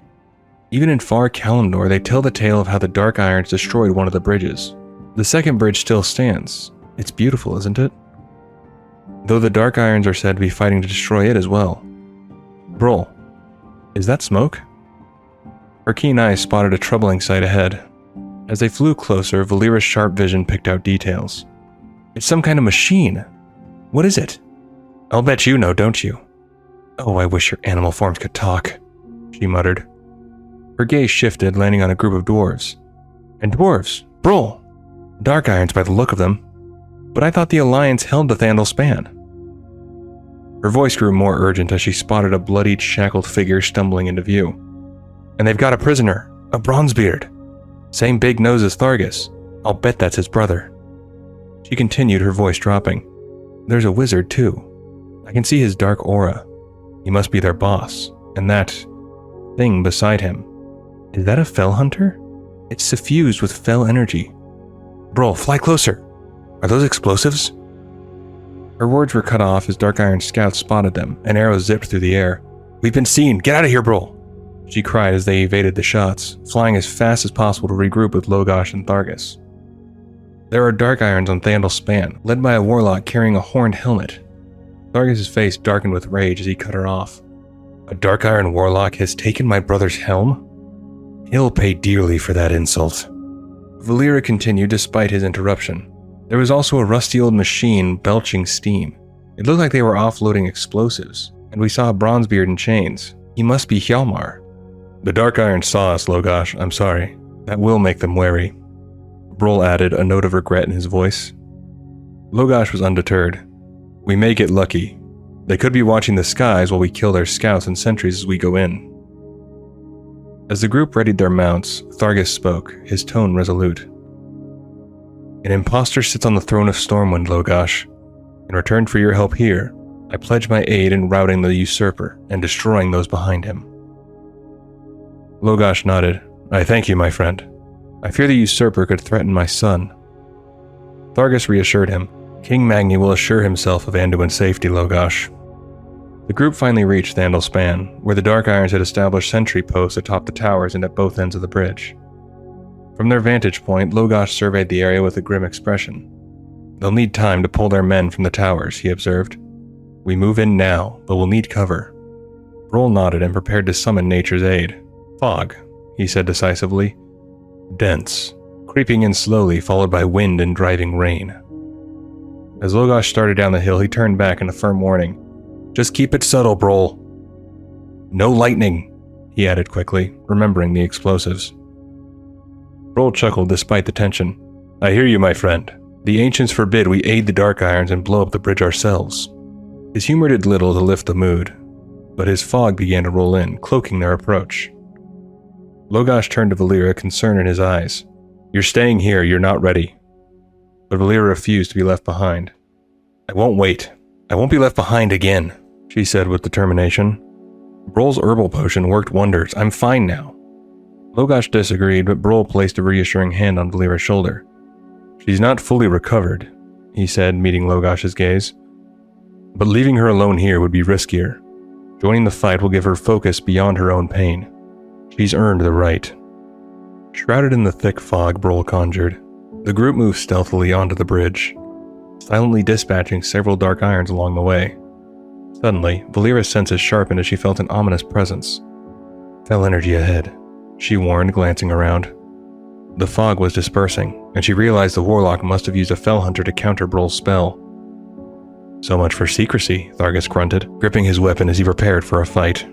Even in far Kalimdor, they tell the tale of how the Dark Irons destroyed one of the bridges. The second bridge still stands. It's beautiful, isn't it? Though the Dark Irons are said to be fighting to destroy it as well. Brol, is that smoke? Her keen eyes spotted a troubling sight ahead. As they flew closer, Valeera's sharp vision picked out details. It's some kind of machine. What is it? I'll bet you know, don't you? Oh, I wish your animal forms could talk, she muttered. Her gaze shifted, landing on a group of dwarves. And dwarves? Brol! Dark Irons by the look of them. But I thought the Alliance held the Thandal Span. Her voice grew more urgent as she spotted a bloodied, shackled figure stumbling into view. And they've got a prisoner, a Bronzebeard. Same big nose as Thargus. I'll bet that's his brother. She continued, her voice dropping. There's a wizard, too. I can see his dark aura. He must be their boss. And that thing beside him. Is that a fell hunter? It's suffused with fell energy. Brol, fly closer. Are those explosives? Her words were cut off as Dark Iron scouts spotted them, and arrows zipped through the air. We've been seen! Get out of here, Brol! She cried as they evaded the shots, flying as fast as possible to regroup with Logash and Thargus. There are Dark Irons on Thandal Span, led by a warlock carrying a horned helmet. Thargus' face darkened with rage as he cut her off. A Dark Iron warlock has taken my brother's helm? He'll pay dearly for that insult. Valeera continued despite his interruption. There was also a rusty old machine belching steam. It looked like they were offloading explosives, and we saw a Bronzebeard in chains. He must be Hjalmar. The Dark Iron saw us, Logash. I'm sorry. That will make them wary. Brol added, a note of regret in his voice. Logash was undeterred. We may get lucky. They could be watching the skies while we kill their scouts and sentries as we go in. As the group readied their mounts, Thargus spoke, his tone resolute. An impostor sits on the throne of Stormwind, Logash. In return for your help here, I pledge my aid in routing the usurper and destroying those behind him. Logash nodded. I thank you, my friend. I fear the usurper could threaten my son. Thargus reassured him. King Magni will assure himself of Anduin's safety, Logash. The group finally reached Thandal Span, where the Dark Irons had established sentry posts atop the towers and at both ends of the bridge. From their vantage point, Logash surveyed the area with a grim expression. They'll need time to pull their men from the towers, he observed. We move in now, but we'll need cover. Brol nodded and prepared to summon nature's aid. Fog, he said decisively. Dense, creeping in slowly, followed by wind and driving rain. As Logash started down the hill, he turned back in a firm warning. "Just keep it subtle, Brol." "No lightning," he added quickly, remembering the explosives. Brol chuckled despite the tension. "I hear you, my friend. The ancients forbid we aid the Dark Irons and blow up the bridge ourselves." His humor did little to lift the mood, but his fog began to roll in, cloaking their approach. Logash turned to Valeera, concern in his eyes. "You're staying here, you're not ready." But Valeera refused to be left behind. "I won't wait. I won't be left behind again," she said with determination. "Brol's herbal potion worked wonders. I'm fine now." Logash disagreed, but Brol placed a reassuring hand on Valeera's shoulder. "She's not fully recovered," he said, meeting Logash's gaze. "But leaving her alone here would be riskier. Joining the fight will give her focus beyond her own pain. She's earned the right." Shrouded in the thick fog Brol conjured, the group moved stealthily onto the bridge, silently dispatching several Dark Irons along the way. Suddenly, Valeera's senses sharpened as she felt an ominous presence. "Fell energy ahead," she warned, glancing around. The fog was dispersing, and she realized the warlock must have used a fell hunter to counter Brol's spell. "So much for secrecy," Thargus grunted, gripping his weapon as he prepared for a fight.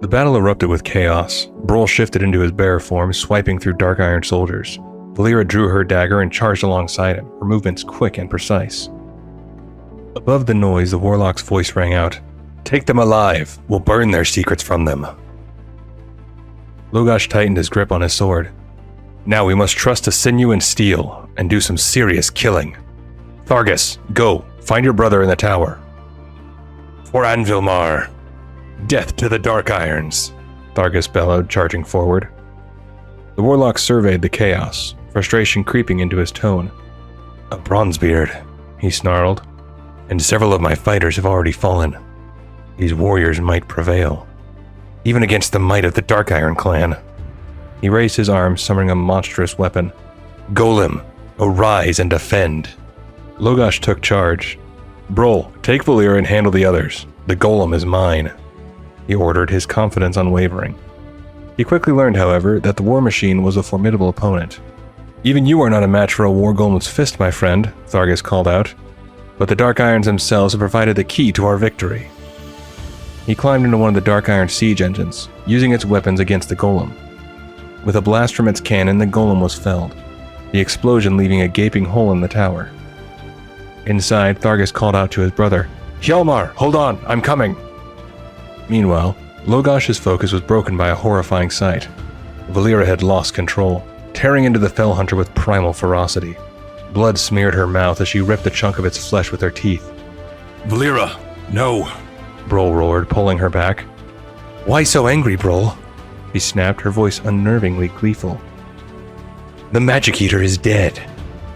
The battle erupted with chaos. Brol shifted into his bear form, swiping through Dark Iron soldiers. Valeera drew her dagger and charged alongside him, her movements quick and precise. Above the noise, the warlock's voice rang out. "Take them alive! We'll burn their secrets from them." Logash tightened his grip on his sword. "Now we must trust to sinew and steel, and do some serious killing. Thargus, go! Find your brother in the tower." "For Anvilmar! Death to the Dark Irons!" Thargus bellowed, charging forward. The warlock surveyed the chaos, frustration creeping into his tone. "A Bronzebeard," he snarled, "and several of my fighters have already fallen. These warriors might prevail, even against the might of the Dark Iron clan." He raised his arm, summoning a monstrous weapon. "Golem, arise and defend." Logash took charge. "Brol, take Valeera and handle the others. The golem is mine," he ordered, his confidence unwavering. He quickly learned, however, that the war machine was a formidable opponent. "Even you are not a match for a war golem's fist, my friend," Thargus called out. "But the Dark Irons themselves have provided the key to our victory." He climbed into one of the Dark Iron siege engines, using its weapons against the golem. With a blast from its cannon, the golem was felled, the explosion leaving a gaping hole in the tower. Inside, Thargus called out to his brother, "Hjalmar, hold on, I'm coming!" Meanwhile, Logash's focus was broken by a horrifying sight. Valeera had lost control, tearing into the fell hunter with primal ferocity. Blood smeared her mouth as she ripped a chunk of its flesh with her teeth. "Valeera, no!" Brol roared, pulling her back. "Why so angry, Brol?" she snapped, her voice unnervingly gleeful. "The Magic Eater is dead.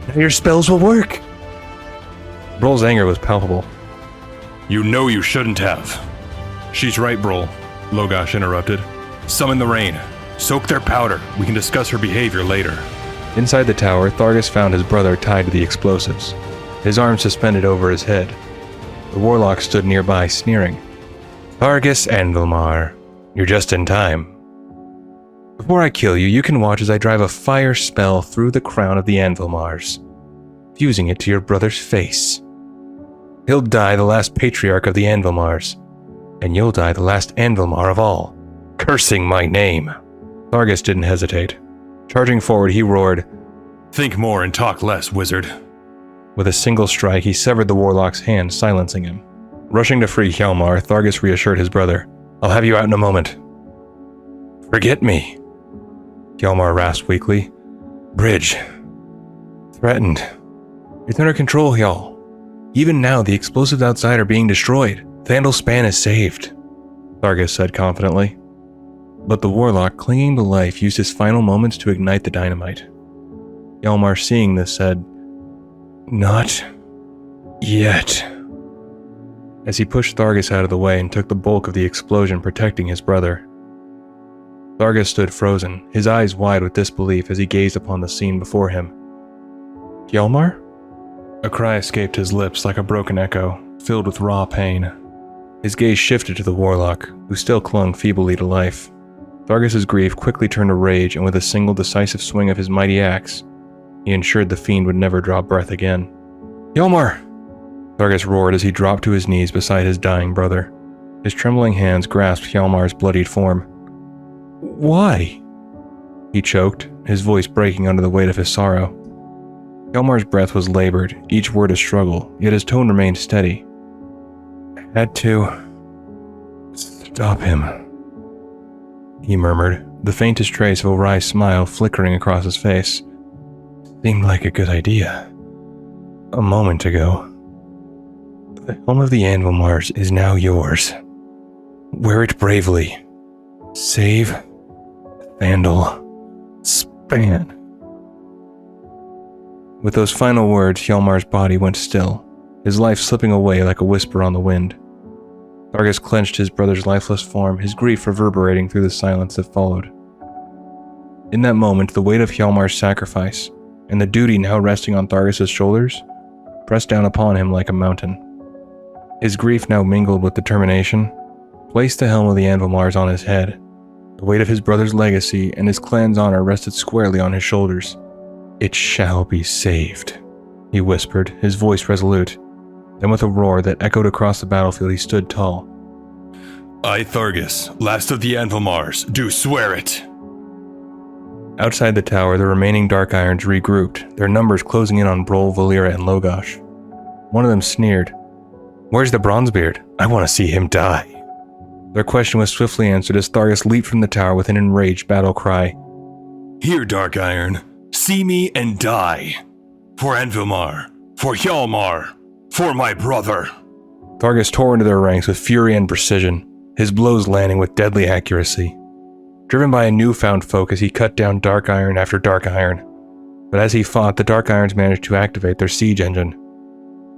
Now your spells will work!" Brol's anger was palpable. "You know you shouldn't have." "She's right, Brol," Logash interrupted. "Summon the rain. Soak their powder. We can discuss her behavior later." Inside the tower, Thargus found his brother tied to the explosives, his arms suspended over his head. The warlock stood nearby, sneering. "Thargus Anvilmar, you're just in time. Before I kill you, you can watch as I drive a fire spell through the crown of the Anvilmars, fusing it to your brother's face. He'll die the last patriarch of the Anvilmars, and you'll die the last Anvilmar of all, cursing my name." Thargus didn't hesitate. Charging forward, he roared, "Think more and talk less, wizard." With a single strike, he severed the warlock's hand, silencing him. Rushing to free Hjalmar, Thargus reassured his brother, "I'll have you out in a moment." "Forget me," Hjalmar rasped weakly. "Bridge. Threatened. It's under control, Hjal. Even now, the explosives outside are being destroyed. Thandal Span is saved," Thargus said confidently. But the warlock, clinging to life, used his final moments to ignite the dynamite. Hjalmar, seeing this, said, "Not yet," as he pushed Thargus out of the way and took the bulk of the explosion, protecting his brother. Thargus stood frozen, his eyes wide with disbelief as he gazed upon the scene before him. "Hjalmar?" A cry escaped his lips like a broken echo, filled with raw pain. His gaze shifted to the warlock, who still clung feebly to life. Thargus's grief quickly turned to rage, and with a single decisive swing of his mighty axe, he ensured the fiend would never draw breath again. Hjalmar! Thargus roared as he dropped to his knees beside his dying brother. His trembling hands grasped Hjalmar's bloodied form. Why? He choked, his voice breaking under the weight of his sorrow. Hjalmar's breath was labored, each word a struggle, yet his tone remained steady. I had to stop him, he murmured, the faintest trace of a wry smile flickering across his face. Seemed like a good idea. A moment ago. The helm of the Anvil Mars is now yours. Wear it bravely. Save Thandal Span. With those final words, Hjalmar's body went still, his life slipping away like a whisper on the wind. Thargus clenched his brother's lifeless form, his grief reverberating through the silence that followed. In that moment, the weight of Hjalmar's sacrifice, and the duty now resting on Thargus' shoulders, pressed down upon him like a mountain. His grief now mingled with determination, placed the helm of the Anvil Mars on his head. The weight of his brother's legacy and his clan's honor rested squarely on his shoulders. It shall be saved, he whispered, his voice resolute. Then with a roar that echoed across the battlefield, he stood tall. I, Thargus, last of the Anvil Mars, do swear it! Outside the tower, the remaining Dark Irons regrouped, their numbers closing in on Brol, Valeera, and Logosh. One of them sneered. Where's the Bronzebeard? I want to see him die. Their question was swiftly answered as Thargus leaped from the tower with an enraged battle cry. Here, Dark Iron, see me and die. For Anvilmar, for Hjalmar, for my brother. Thargus tore into their ranks with fury and precision, his blows landing with deadly accuracy. Driven by a newfound focus, he cut down Dark Iron after Dark Iron. But as he fought, the Dark Irons managed to activate their siege engine.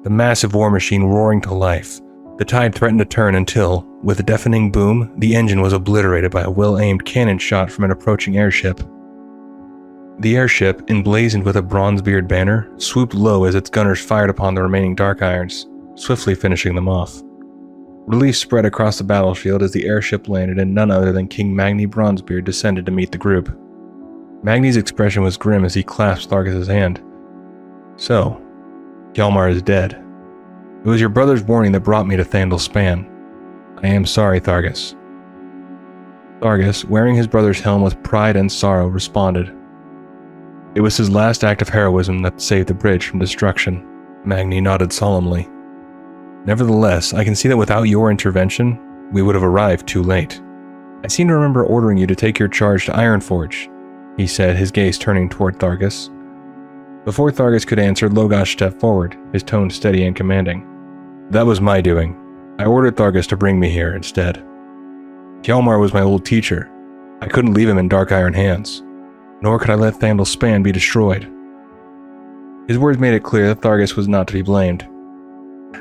The massive war machine roaring to life, the tide threatened to turn until, with a deafening boom, the engine was obliterated by a well-aimed cannon shot from an approaching airship. The airship, emblazoned with a Bronzebeard banner, swooped low as its gunners fired upon the remaining Dark Irons, swiftly finishing them off. Relief spread across the battlefield as the airship landed and none other than King Magni Bronzebeard descended to meet the group. Magni's expression was grim as he clasped Thargus' hand. So, Hjalmar is dead. It was your brother's warning that brought me to Thandal Span. I am sorry, Thargus. Thargus, wearing his brother's helm with pride and sorrow, responded. It was his last act of heroism that saved the bridge from destruction. Magni nodded solemnly. Nevertheless, I can see that without your intervention, we would have arrived too late. I seem to remember ordering you to take your charge to Ironforge, he said, his gaze turning toward Thargus. Before Thargus could answer, Logosh stepped forward, his tone steady and commanding. That was my doing. I ordered Thargus to bring me here instead. Hjalmar was my old teacher. I couldn't leave him in Dark Iron hands, nor could I let Thandal Span be destroyed. His words made it clear that Thargus was not to be blamed.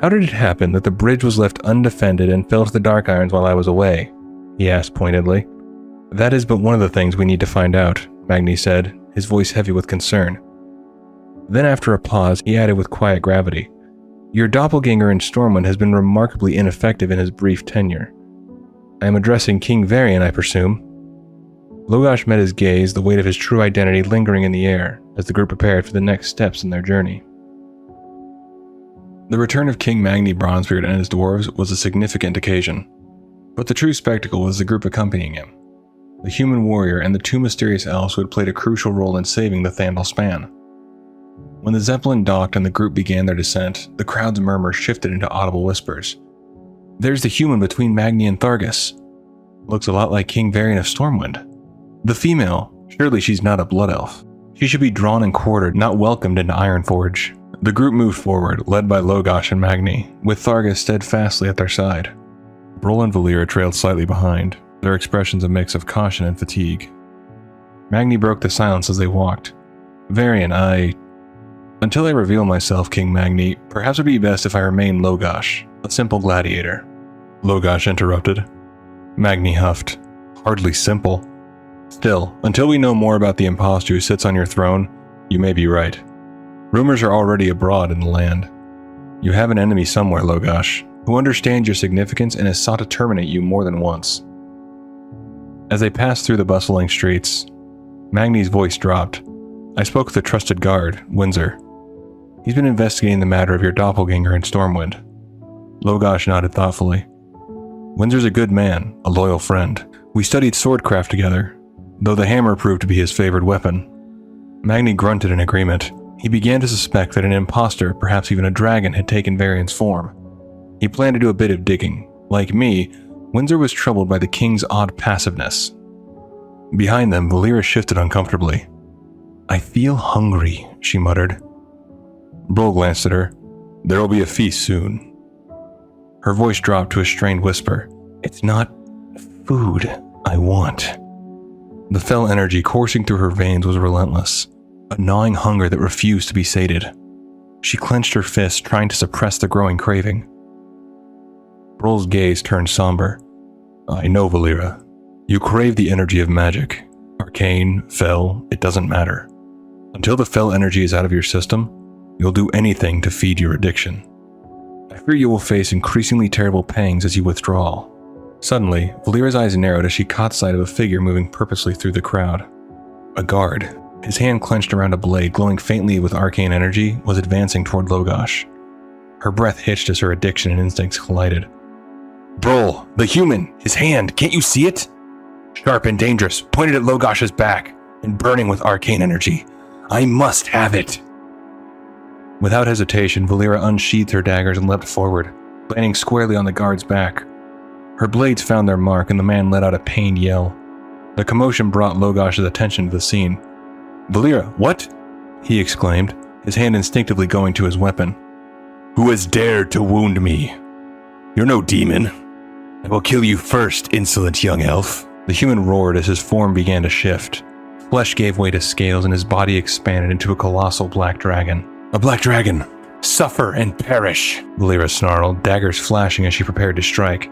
How did it happen that the bridge was left undefended and fell to the Dark Irons while I was away? He asked pointedly. That is but one of the things we need to find out, Magni said, his voice heavy with concern. Then after a pause, he added with quiet gravity, Your doppelganger in Stormwind has been remarkably ineffective in his brief tenure. I am addressing King Varian, I presume. Logosh met his gaze, the weight of his true identity lingering in the air, as the group prepared for the next steps in their journey. The return of King Magni Bronzebeard and his dwarves was a significant occasion, but the true spectacle was the group accompanying him, the human warrior and the two mysterious elves who had played a crucial role in saving the Thandal Span. When the Zeppelin docked and the group began their descent, the crowd's murmur shifted into audible whispers. There's the human between Magni and Thargus. Looks a lot like King Varian of Stormwind. The female, surely she's not a blood elf. She should be drawn and quartered, not welcomed into Ironforge. The group moved forward, led by Logosh and Magni, with Thargus steadfastly at their side. Brol and Valeera trailed slightly behind, their expressions a mix of caution and fatigue. Magni broke the silence as they walked. Varian, Until I reveal myself, King Magni, perhaps it would be best if I remain Logosh, a simple gladiator. Logosh interrupted. Magni huffed. Hardly simple. Still, until we know more about the impostor who sits on your throne, you may be right. Rumors are already abroad in the land. You have an enemy somewhere, Logosh, who understands your significance and has sought to terminate you more than once. As they passed through the bustling streets, Magni's voice dropped. I spoke with a trusted guard, Windsor. He's been investigating the matter of your doppelganger in Stormwind. Logash nodded thoughtfully. Windsor's a good man, a loyal friend. We studied swordcraft together, though the hammer proved to be his favored weapon. Magni grunted in agreement. He began to suspect that an imposter, perhaps even a dragon, had taken Varian's form. He planned to do a bit of digging. Like me, Windsor was troubled by the king's odd passiveness. Behind them, Valeera shifted uncomfortably. I feel hungry, she muttered. Brol glanced at her. There'll be a feast soon. Her voice dropped to a strained whisper. It's not food I want. The fell energy coursing through her veins was relentless, a gnawing hunger that refused to be sated. She clenched her fists, trying to suppress the growing craving. Brol's gaze turned somber. I know, Valeera. You crave the energy of magic. Arcane, fell, it doesn't matter. Until the fell energy is out of your system, you'll do anything to feed your addiction. I fear you will face increasingly terrible pangs as you withdraw. Suddenly, Valeera's eyes narrowed as she caught sight of a figure moving purposely through the crowd. A guard, his hand clenched around a blade glowing faintly with arcane energy, was advancing toward Logash. Her breath hitched as her addiction and instincts collided. Brol, the human, his hand, can't you see it? Sharp and dangerous, pointed at Logash's back, and burning with arcane energy. I must have it! Without hesitation, Valeera unsheathed her daggers and leapt forward, landing squarely on the guard's back. Her blades found their mark, and the man let out a pained yell. The commotion brought Logash's attention to the scene. Valeera, what? He exclaimed, his hand instinctively going to his weapon. Who has dared to wound me? You're no demon. I will kill you first, insolent young elf. The human roared as his form began to shift. Flesh gave way to scales and his body expanded into a colossal black dragon. A black dragon! Suffer and perish! Valeera snarled, daggers flashing as she prepared to strike.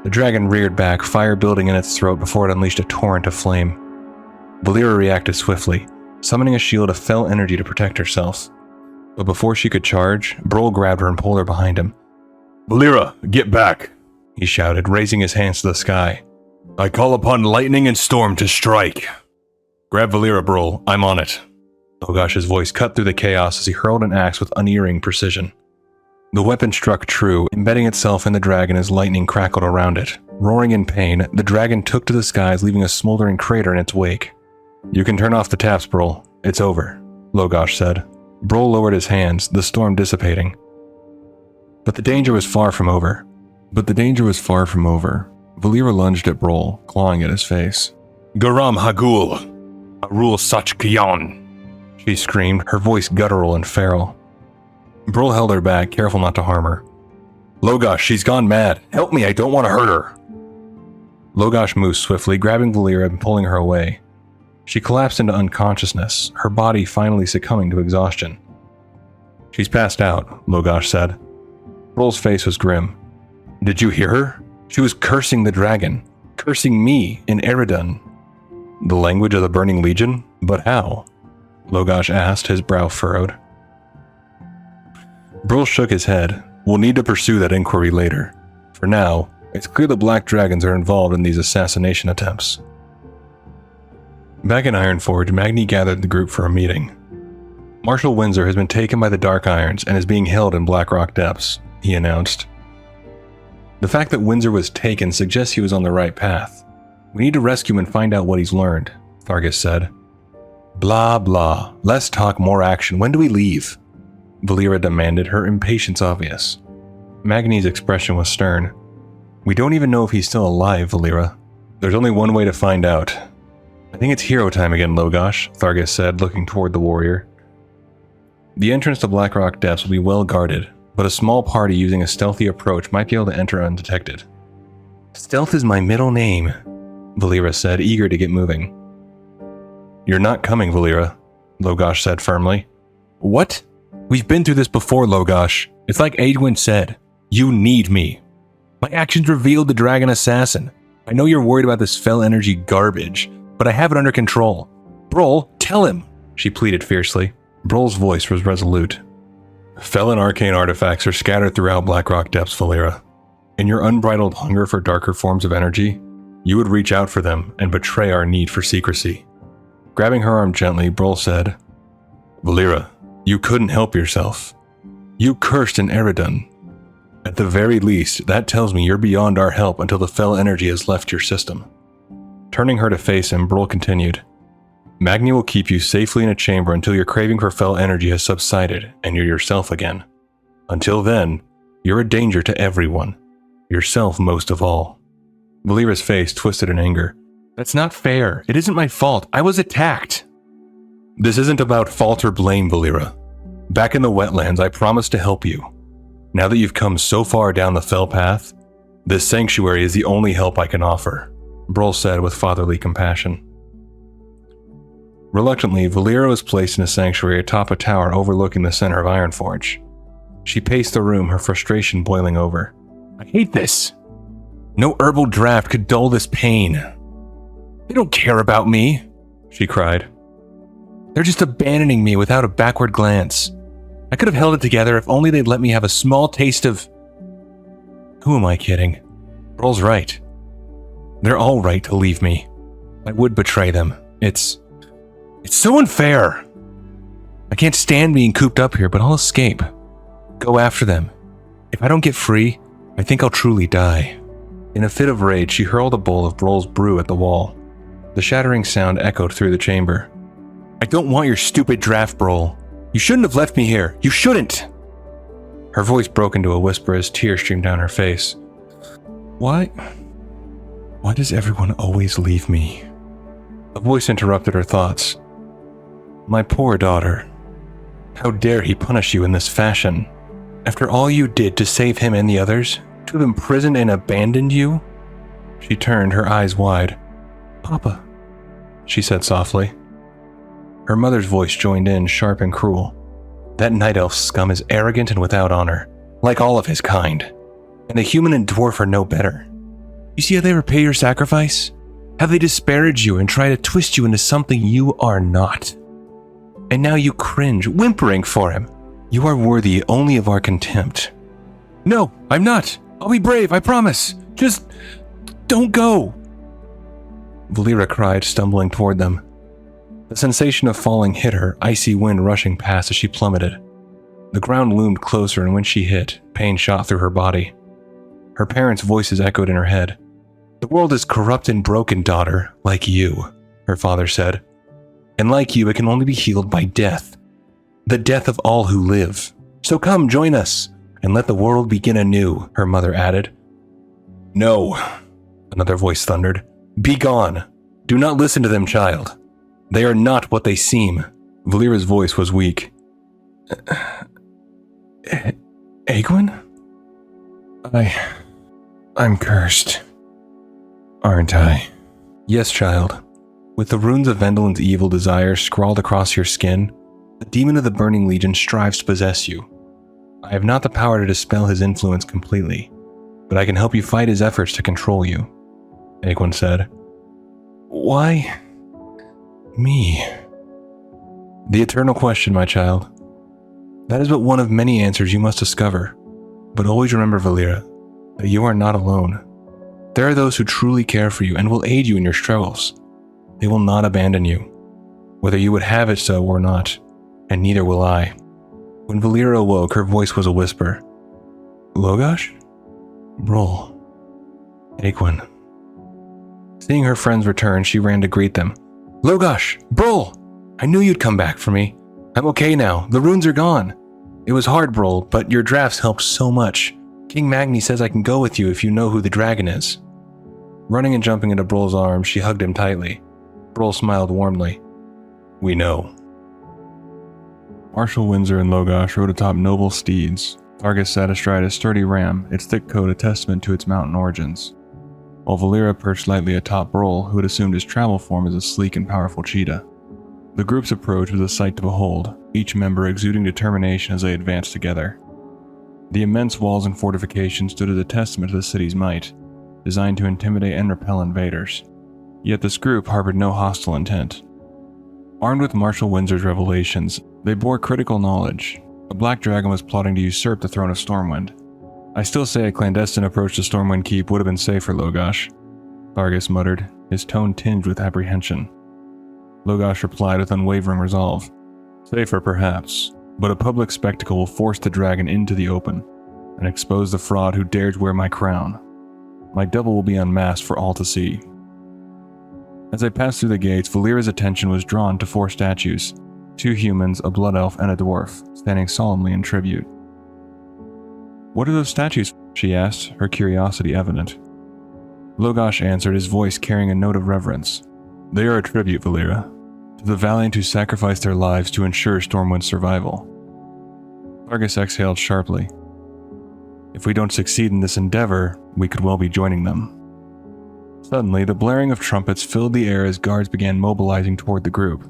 The dragon reared back, fire building in its throat before it unleashed a torrent of flame. Valeera reacted swiftly, summoning a shield of fell energy to protect herself. But before she could charge, Brol grabbed her and pulled her behind him. Valeera, get back! He shouted, raising his hands to the sky. I call upon lightning and storm to strike. Grab Valeera, Brol. I'm on it. Logash's voice cut through the chaos as he hurled an axe with unerring precision. The weapon struck true, embedding itself in the dragon as lightning crackled around it. Roaring in pain, the dragon took to the skies, leaving a smoldering crater in its wake. You can turn off the taps, Brol. It's over, Logash said. Brol lowered his hands, the storm dissipating. But the danger was far from over. Valeera lunged at Brol, clawing at his face. Garam Hagul! Arul Sachkyan! She screamed, her voice guttural and feral. Brol held her back, careful not to harm her. Logash, she's gone mad. Help me, I don't want to hurt her. Logash moved swiftly, grabbing Valeera and pulling her away. She collapsed into unconsciousness, her body finally succumbing to exhaustion. She's passed out, Logash said. Brol's face was grim. Did you hear her? She was cursing the dragon, cursing me in Eredun. The language of the Burning Legion? But how? Logash asked, his brow furrowed. Brol shook his head. We'll need to pursue that inquiry later. For now, it's clear the Black Dragons are involved in these assassination attempts. Back in Ironforge, Magni gathered the group for a meeting. Marshal Windsor has been taken by the Dark Irons and is being held in Blackrock Depths, he announced. The fact that Windsor was taken suggests he was on the right path. We need to rescue him and find out what he's learned, Thargus said. Blah, blah. Less talk, more action. When do we leave? Valeera demanded, her impatience obvious. Magni's expression was stern. We don't even know if he's still alive, Valeera. There's only one way to find out. I think it's hero time again, Logash, Thargus said, looking toward the warrior. The entrance to Blackrock Depths will be well guarded, but a small party using a stealthy approach might be able to enter undetected. Stealth is my middle name, Valeera said, eager to get moving. You're not coming, Valeera, Logash said firmly. What? We've been through this before, Logash. It's like Aedwin said. You need me. My actions revealed the dragon assassin. I know you're worried about this fell energy garbage, but I have it under control. Brol, tell him, she pleaded fiercely. Brol's voice was resolute. Fell and arcane artifacts are scattered throughout Blackrock Depths, Valeera. In your unbridled hunger for darker forms of energy, you would reach out for them and betray our need for secrecy. Grabbing her arm gently, Brol said, Valeera, You couldn't help yourself. You cursed an Eredun. At the very least, that tells me you're beyond our help until the fell energy has left your system. Turning her to face him, Brol continued. Magni will keep you safely in a chamber until your craving for fell energy has subsided and you're yourself again. Until then, you're a danger to everyone. Yourself most of all. Valeera's face twisted in anger. That's not fair. It isn't my fault. I was attacked. This isn't about fault or blame, Valeera. Back in the wetlands, I promised to help you. Now that you've come so far down the fell path, this sanctuary is the only help I can offer, Brol said with fatherly compassion. Reluctantly, Valeera was placed in a sanctuary atop a tower overlooking the center of Ironforge. She paced the room, her frustration boiling over. I hate this. No herbal draft could dull this pain. They don't care about me, she cried. They're just abandoning me without a backward glance. I could have held it together if only they'd let me have a small taste of... Who am I kidding? Brol's right. They're all right to leave me. I would betray them. It's so unfair. I can't stand being cooped up here, but I'll escape. Go after them. If I don't get free, I think I'll truly die. In a fit of rage, she hurled a bowl of Brol's brew at the wall. The shattering sound echoed through the chamber. I don't want your stupid draft, Brol. You shouldn't have left me here. You shouldn't. Her voice broke into a whisper as tears streamed down her face. Why does everyone always leave me? A voice interrupted her thoughts. My poor daughter. How dare he punish you in this fashion? After all you did to save him and the others, to have imprisoned and abandoned you? She turned, her eyes wide. Papa, she said softly. Her mother's voice joined in, sharp and cruel. That night elf scum is arrogant and without honor, like all of his kind. And the human and dwarf are no better. You see how they repay your sacrifice? How they disparage you and try to twist you into something you are not. And now you cringe, whimpering for him. You are worthy only of our contempt. No, I'm not. I'll be brave, I promise. Just don't go. Valeera cried, stumbling toward them. The sensation of falling hit her, icy wind rushing past as she plummeted. The ground loomed closer, and when she hit, pain shot through her body. Her parents' voices echoed in her head. The world is corrupt and broken, daughter, like you, her father said. And like you, it can only be healed by death. The death of all who live. So come, join us, and let the world begin anew, her mother added. No, another voice thundered. Be gone. Do not listen to them, child. They are not what they seem. Valeera's voice was weak. Egwin? I'm cursed. Aren't I? Yes, child. With the runes of Vendalin's evil desires scrawled across your skin, the demon of the Burning Legion strives to possess you. I have not the power to dispel his influence completely, but I can help you fight his efforts to control you, Egwin said. Why me? The eternal question, my child. That is but one of many answers you must discover. But always remember, Valeera, that you are not alone. There are those who truly care for you and will aid you in your struggles. They will not abandon you, whether you would have it so or not, and neither will I. When Valeera awoke, her voice was a whisper. Logash? Brol. Egwin. Seeing her friends return, she ran to greet them. Logash! Brol! I knew you'd come back for me. I'm okay now. The runes are gone. It was hard, Brol, but your drafts helped so much. King Magni says I can go with you if you know who the dragon is. Running and jumping into Brol's arms, she hugged him tightly. Brol smiled warmly. We know. Marshal Windsor and Logash rode atop noble steeds. Targus sat astride a sturdy ram, its thick coat a testament to its mountain origins, while Valeera perched lightly atop Brol, who had assumed his travel form as a sleek and powerful cheetah. The group's approach was a sight to behold, each member exuding determination as they advanced together. The immense walls and fortifications stood as a testament to the city's might, designed to intimidate and repel invaders. Yet this group harbored no hostile intent. Armed with Marshal Windsor's revelations, they bore critical knowledge. A black dragon was plotting to usurp the throne of Stormwind. I still say a clandestine approach to Stormwind Keep would have been safer, Logash, Targus muttered, his tone tinged with apprehension. Logash replied with unwavering resolve. Safer, perhaps, But a public spectacle will force the dragon into the open and expose the fraud who dares wear my crown. My devil will be unmasked for all to see. As I passed through the gates, Valeera's attention was drawn to 4 statues, 2 humans, a blood elf, and a dwarf, standing solemnly in tribute. "What are those statues?" she asked, her curiosity evident. Logash answered, his voice carrying a note of reverence. "They are a tribute, Valeera, to the valiant who sacrificed their lives to ensure Stormwind's survival." Targus exhaled sharply. "If we don't succeed in this endeavor, we could well be joining them." Suddenly, the blaring of trumpets filled the air as guards began mobilizing toward the group.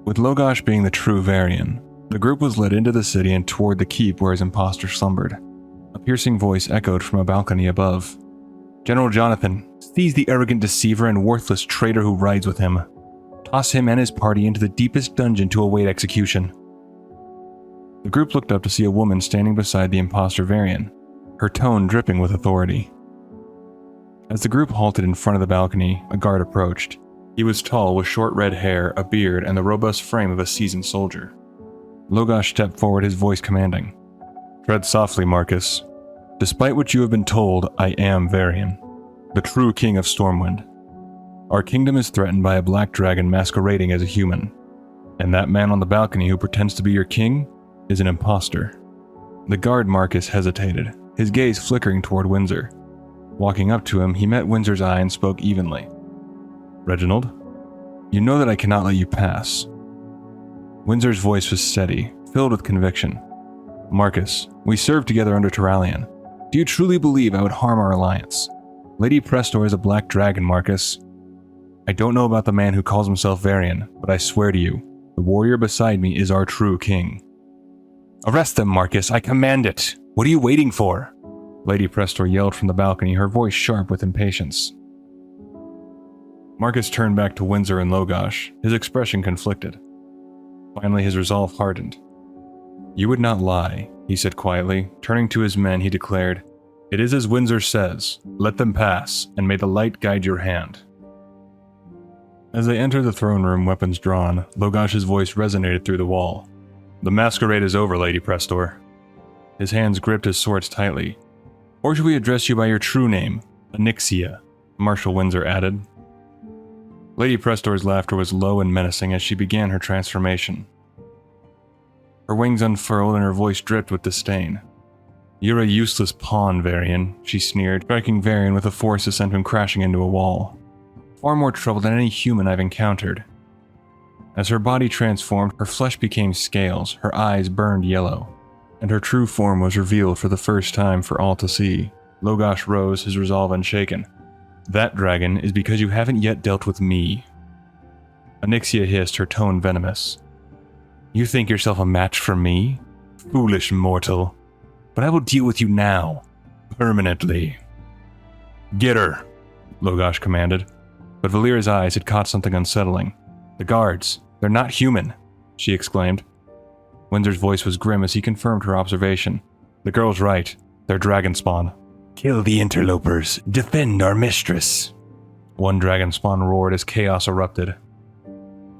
With Logash being the true Varian, the group was led into the city and toward the keep where his impostor slumbered. A piercing voice echoed from a balcony above. "General Jonathan, seize the arrogant deceiver and worthless traitor who rides with him. Toss him and his party into the deepest dungeon to await execution." The group looked up to see a woman standing beside the impostor Varian, her tone dripping with authority. As the group halted in front of the balcony, a guard approached. He was tall, with short red hair, a beard, and the robust frame of a seasoned soldier. Logash stepped forward, his voice commanding. "Tread softly, Marcus. Despite what you have been told, I am Varian, the true king of Stormwind. Our kingdom is threatened by a black dragon masquerading as a human, and that man on the balcony who pretends to be your king is an imposter." The guard Marcus hesitated, his gaze flickering toward Windsor. Walking up to him, he met Windsor's eye and spoke evenly. "Reginald, you know that I cannot let you pass." Windsor's voice was steady, filled with conviction. "Marcus, we served together under Terralion. Do you truly believe I would harm our alliance? Lady Prestor is a black dragon, Marcus. I don't know about the man who calls himself Varian, but I swear to you, the warrior beside me is our true king." "Arrest them, Marcus, I command it! What are you waiting for?" Lady Prestor yelled from the balcony, her voice sharp with impatience. Marcus turned back to Windsor and Logash, his expression conflicted. Finally, his resolve hardened. "You would not lie," he said quietly. Turning to his men, he declared, "It is as Windsor says. Let them pass, and may the light guide your hand." As they entered the throne room, weapons drawn, Logash's voice resonated through the wall. "The masquerade is over, Lady Prestor." His hands gripped his swords tightly. "Or should we address you by your true name, Onyxia?" Marshal Windsor added. Lady Prestor's laughter was low and menacing as she began her transformation. Her wings unfurled and her voice dripped with disdain. "You're a useless pawn, Varian," she sneered, striking Varian with a force that sent him crashing into a wall. "Far more trouble than any human I've encountered." As her body transformed, her flesh became scales, her eyes burned yellow, and her true form was revealed for the first time for all to see. Logash rose, his resolve unshaken. "That, dragon, is because you haven't yet dealt with me." Onyxia hissed, her tone venomous. "You think yourself a match for me? Foolish mortal. But I will deal with you now. Permanently." "Get her," Logash commanded. But Valeera's eyes had caught something unsettling. "The guards, they're not human," she exclaimed. Windsor's voice was grim as he confirmed her observation. "The girl's right. They're dragon spawn." "Kill the interlopers. Defend our mistress." One dragon spawn roared as chaos erupted.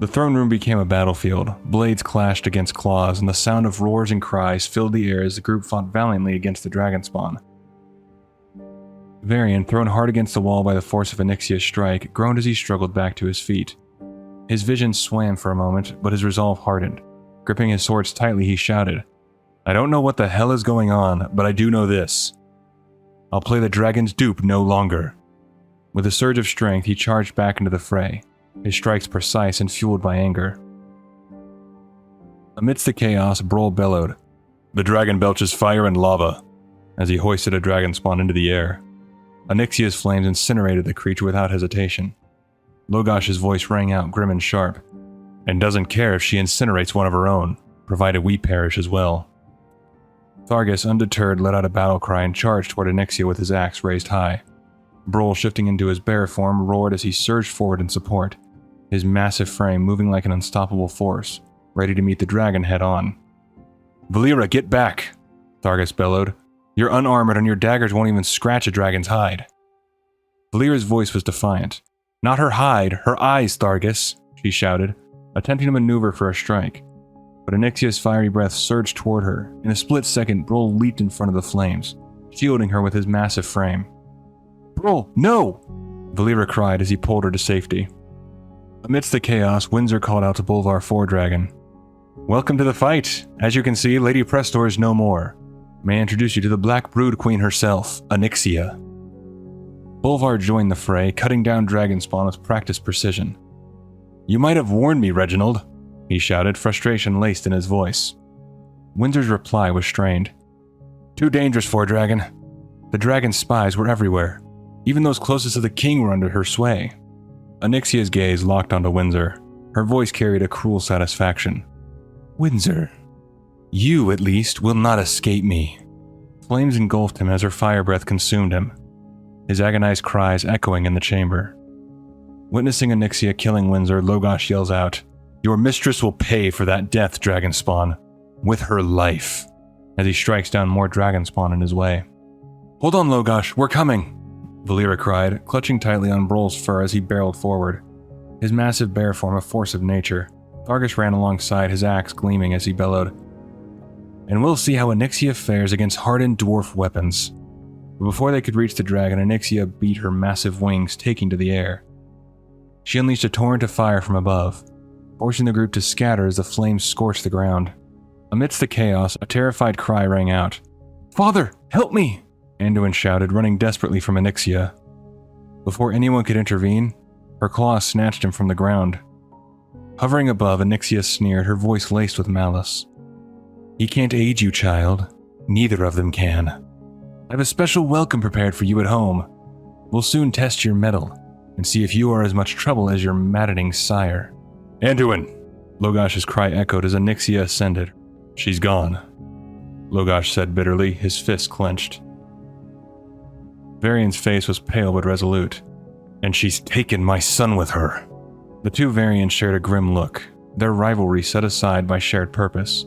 The throne room became a battlefield. Blades clashed against claws, and the sound of roars and cries filled the air as the group fought valiantly against the dragon spawn. Varian, thrown hard against the wall by the force of Onyxia's strike, groaned as he struggled back to his feet. His vision swam for a moment, but his resolve hardened. Gripping his swords tightly, he shouted, "I don't know what the hell is going on, but I do know this. I'll play the dragon's dupe no longer." With a surge of strength, he charged back into the fray, his strikes precise and fueled by anger. Amidst the chaos, Brol bellowed, "The dragon belches fire and lava," as he hoisted a dragon spawn into the air. Onyxia's flames incinerated the creature without hesitation. Logash's voice rang out grim and sharp, "And doesn't care if she incinerates one of her own, provided we perish as well." Thargus, undeterred, let out a battle cry and charged toward Onyxia with his axe raised high. Brol, shifting into his bear form, roared as he surged forward in support, his massive frame moving like an unstoppable force, ready to meet the dragon head-on. "Valeera, get back!" Thargus bellowed. "You're unarmored and your daggers won't even scratch a dragon's hide." Valeera's voice was defiant. "Not her hide, her eyes, Thargus," she shouted, attempting to maneuver for a strike. but Onyxia's fiery breath surged toward her. In a split second, Brol leaped in front of the flames, shielding her with his massive frame. "Brol, no!" Valeera cried as he pulled her to safety. Amidst the chaos, Windsor called out to Bolvar Foredragon. "Welcome to the fight. As you can see, Lady Prestor is no more. May I introduce you to the Black Brood Queen herself, Onyxia." Bolvar joined the fray, cutting down dragon spawn with practiced precision. "You might have warned me, Reginald," he shouted, frustration laced in his voice. Windsor's reply was strained. "Too dangerous, Foredragon. The dragon's spies were everywhere. Even those closest to the king were under her sway." Onyxia's gaze locked onto Windsor. Her voice carried a cruel satisfaction. "Windsor, you, at least, will not escape me." Flames engulfed him as her fire breath consumed him, his agonized cries echoing in the chamber. Witnessing Onyxia killing Windsor, Logash yells out, "Your mistress will pay for that death, Dragonspawn, with her life," as he strikes down more Dragonspawn in his way. "Hold on, Logash, we're coming," Valeera cried, clutching tightly on Brol's fur as he barreled forward, his massive bear form a force of nature. Thargus ran alongside, his axe gleaming as he bellowed, "And we'll see how Onyxia fares against hardened dwarf weapons." But before they could reach the dragon, Onyxia beat her massive wings, taking to the air. She unleashed a torrent of fire from above, forcing the group to scatter as the flames scorched the ground. Amidst the chaos, a terrified cry rang out. "Father, help me!" Anduin shouted, running desperately from Onyxia. Before anyone could intervene, her claws snatched him from the ground. Hovering above, Onyxia sneered, her voice laced with malice. "He can't aid you, child. Neither of them can. I have a special welcome prepared for you at home. We'll soon test your mettle, and see if you are as much trouble as your maddening sire." "Anduin!" Logash's cry echoed as Onyxia ascended. "She's gone," Logash said bitterly, his fists clenched. Varian's face was pale but resolute. "And she's taken my son with her." The two Varians shared a grim look, their rivalry set aside by shared purpose.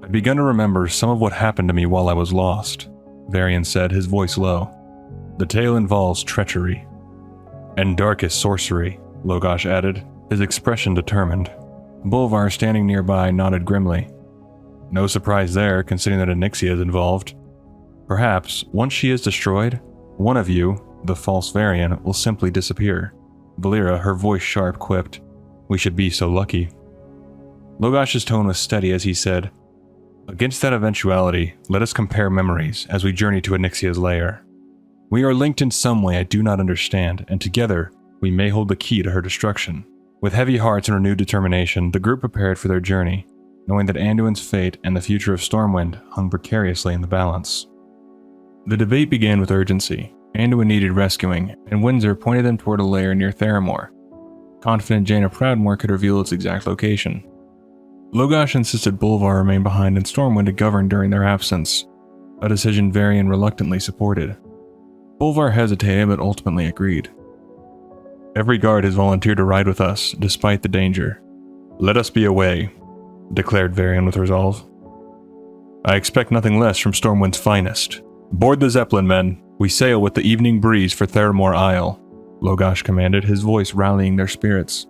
"I've begun to remember some of what happened to me while I was lost," Varian said, his voice low. "The tale involves treachery. And darkest sorcery," Logash added, his expression determined. Bolvar, standing nearby, nodded grimly. "No surprise there, considering that Onyxia is involved. Perhaps, once she is destroyed, one of you, the false Varian, will simply disappear." Valeera, her voice sharp, quipped, "We should be so lucky." Logash's tone was steady as he said, "Against that eventuality, let us compare memories as we journey to Onyxia's lair. We are linked in some way I do not understand, and together, we may hold the key to her destruction." With heavy hearts and renewed determination, the group prepared for their journey, knowing that Anduin's fate and the future of Stormwind hung precariously in the balance. The debate began with urgency. Anduin needed rescuing, and Windsor pointed them toward a lair near Theramore, confident Jaina Proudmoore could reveal its exact location. Logash insisted Bolvar remain behind in Stormwind to govern during their absence, a decision Varian reluctantly supported. Bolvar hesitated but ultimately agreed. "Every guard has volunteered to ride with us, despite the danger. Let us be away," declared Varian with resolve. "I expect nothing less from Stormwind's finest. Board the Zeppelin, men. We sail with the evening breeze for Theramore Isle," Logash commanded, his voice rallying their spirits.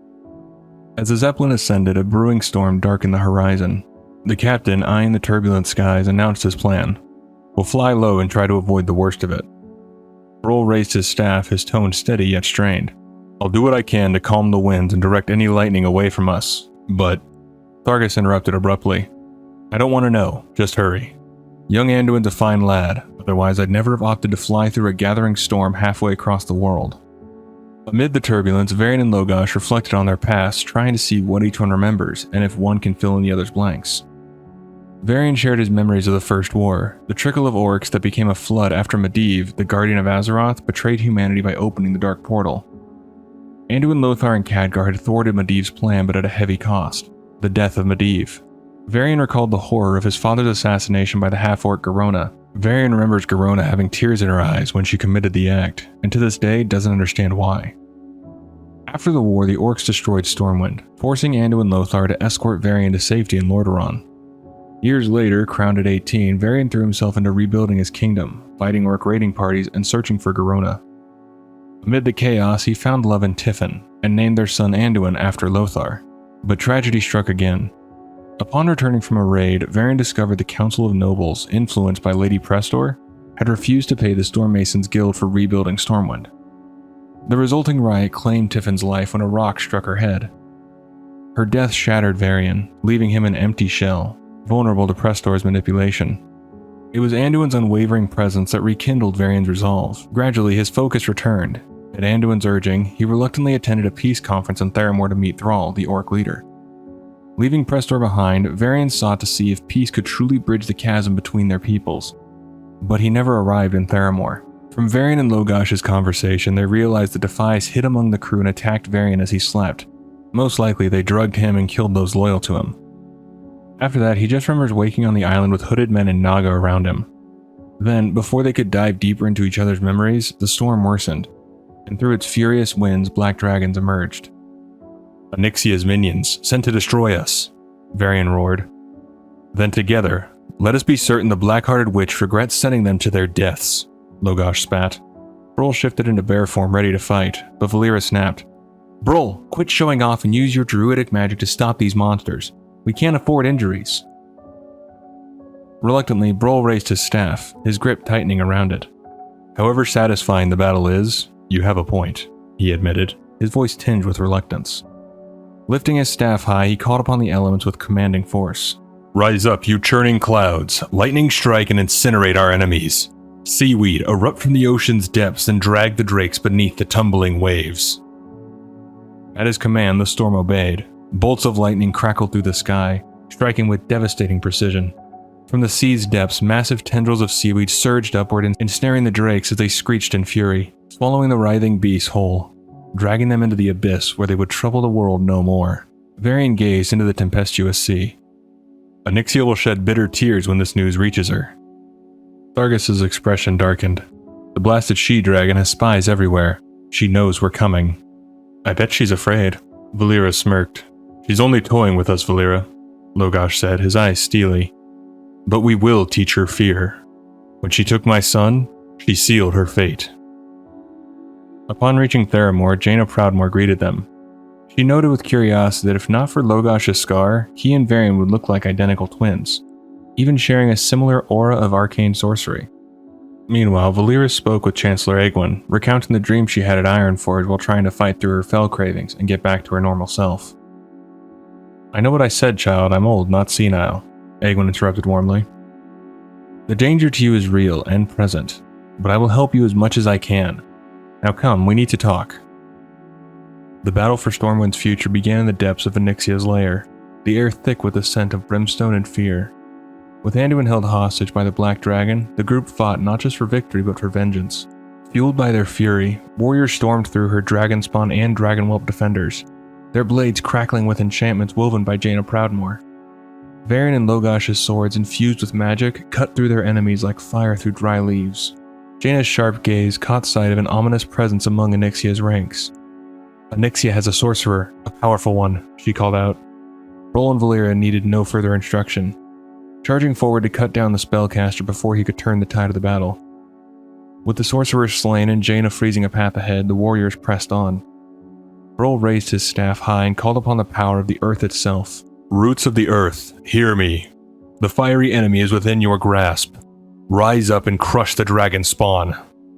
As the Zeppelin ascended, a brewing storm darkened the horizon. The captain, eyeing the turbulent skies, announced his plan. "We'll fly low and try to avoid the worst of it." Brol raised his staff, his tone steady yet strained. "I'll do what I can to calm the winds and direct any lightning away from us, but..." Thargus interrupted abruptly. "I don't want to know, just hurry. Young Anduin's a fine lad, otherwise I'd never have opted to fly through a gathering storm halfway across the world." Amid the turbulence, Varian and Logash reflected on their past, trying to see what each one remembers, and if one can fill in the other's blanks. Varian shared his memories of the First War, the trickle of orcs that became a flood after Medivh, the guardian of Azeroth, betrayed humanity by opening the Dark Portal. Anduin, Lothar, and Khadgar had thwarted Medivh's plan, but at a heavy cost: the death of Medivh. Varian recalled the horror of his father's assassination by the half-orc Garona. Varian remembers Garona having tears in her eyes when she committed the act, and to this day doesn't understand why. After the war, the orcs destroyed Stormwind, forcing Anduin Lothar to escort Varian to safety in Lordaeron. Years later, crowned at 18, Varian threw himself into rebuilding his kingdom, fighting orc raiding parties and searching for Garona. Amid the chaos, he found love in Tiffin, and named their son Anduin after Lothar. But tragedy struck again. Upon returning from a raid, Varian discovered the Council of Nobles, influenced by Lady Prestor, had refused to pay the Stormmasons Guild for rebuilding Stormwind. The resulting riot claimed Tiffin's life when a rock struck her head. Her death shattered Varian, leaving him an empty shell, vulnerable to Prestor's manipulation. It was Anduin's unwavering presence that rekindled Varian's resolve. Gradually, his focus returned. At Anduin's urging, he reluctantly attended a peace conference in Theramore to meet Thrall, the Orc leader. Leaving Prestor behind, Varian sought to see if peace could truly bridge the chasm between their peoples. But he never arrived in Theramore. From Varian and Logash's conversation, they realized that Defias hid among the crew and attacked Varian as he slept. Most likely, they drugged him and killed those loyal to him. After that, he just remembers waking on the island with hooded men and Naga around him. Then, before they could dive deeper into each other's memories, the storm worsened, and through its furious winds, black dragons emerged. "Onyxia's minions, sent to destroy us," Varian roared. "Then together, let us be certain the black-hearted witch regrets sending them to their deaths," Logash spat. Brol shifted into bear form ready to fight, but Valeera snapped. "Brol, quit showing off and use your druidic magic to stop these monsters. We can't afford injuries." Reluctantly, Brol raised his staff, his grip tightening around it. "However satisfying the battle is, you have a point," he admitted, his voice tinged with reluctance. Lifting his staff high, he called upon the elements with commanding force. "Rise up, you churning clouds, lightning strike and incinerate our enemies. Seaweed, erupt from the ocean's depths and drag the drakes beneath the tumbling waves." At his command, the storm obeyed. Bolts of lightning crackled through the sky, striking with devastating precision. From the sea's depths, massive tendrils of seaweed surged upward, ensnaring the drakes as they screeched in fury, swallowing the writhing beasts whole, dragging them into the abyss where they would trouble the world no more. Varian gazed into the tempestuous sea. "Onyxia will shed bitter tears when this news reaches her." Thargus's expression darkened. "The blasted she-dragon has spies everywhere. She knows we're coming." "I bet she's afraid." Valeera smirked. "She's only toying with us, Valeera," Logash said, his eyes steely. "But we will teach her fear. When she took my son, she sealed her fate." Upon reaching Theramore, Jaina Proudmoore greeted them. She noted with curiosity that if not for Logash's scar, he and Varian would look like identical twins, even sharing a similar aura of arcane sorcery. Meanwhile, Valeera spoke with Chancellor Egwin, recounting the dream she had at Ironforge while trying to fight through her fell cravings and get back to her normal self. "I know what I said, child. I'm old, not senile," Egwin interrupted warmly. "The danger to you is real and present, but I will help you as much as I can. Now come, we need to talk." The battle for Stormwind's future began in the depths of Onyxia's lair, the air thick with the scent of brimstone and fear. With Anduin held hostage by the Black Dragon, the group fought not just for victory but for vengeance. Fueled by their fury, warriors stormed through her Dragonspawn and Dragonwhelp defenders, their blades crackling with enchantments woven by Jaina Proudmoore. Varian and Logash's swords, infused with magic, cut through their enemies like fire through dry leaves. Jaina's sharp gaze caught sight of an ominous presence among Onyxia's ranks. "Onyxia has a sorcerer, a powerful one," she called out. Brol and Valeera needed no further instruction, charging forward to cut down the spellcaster before he could turn the tide of the battle. With the sorcerer slain and Jaina freezing a path ahead, the warriors pressed on. Brol raised his staff high and called upon the power of the earth itself. "Roots of the earth, hear me. The fiery enemy is within your grasp. Rise up and crush the dragon spawn."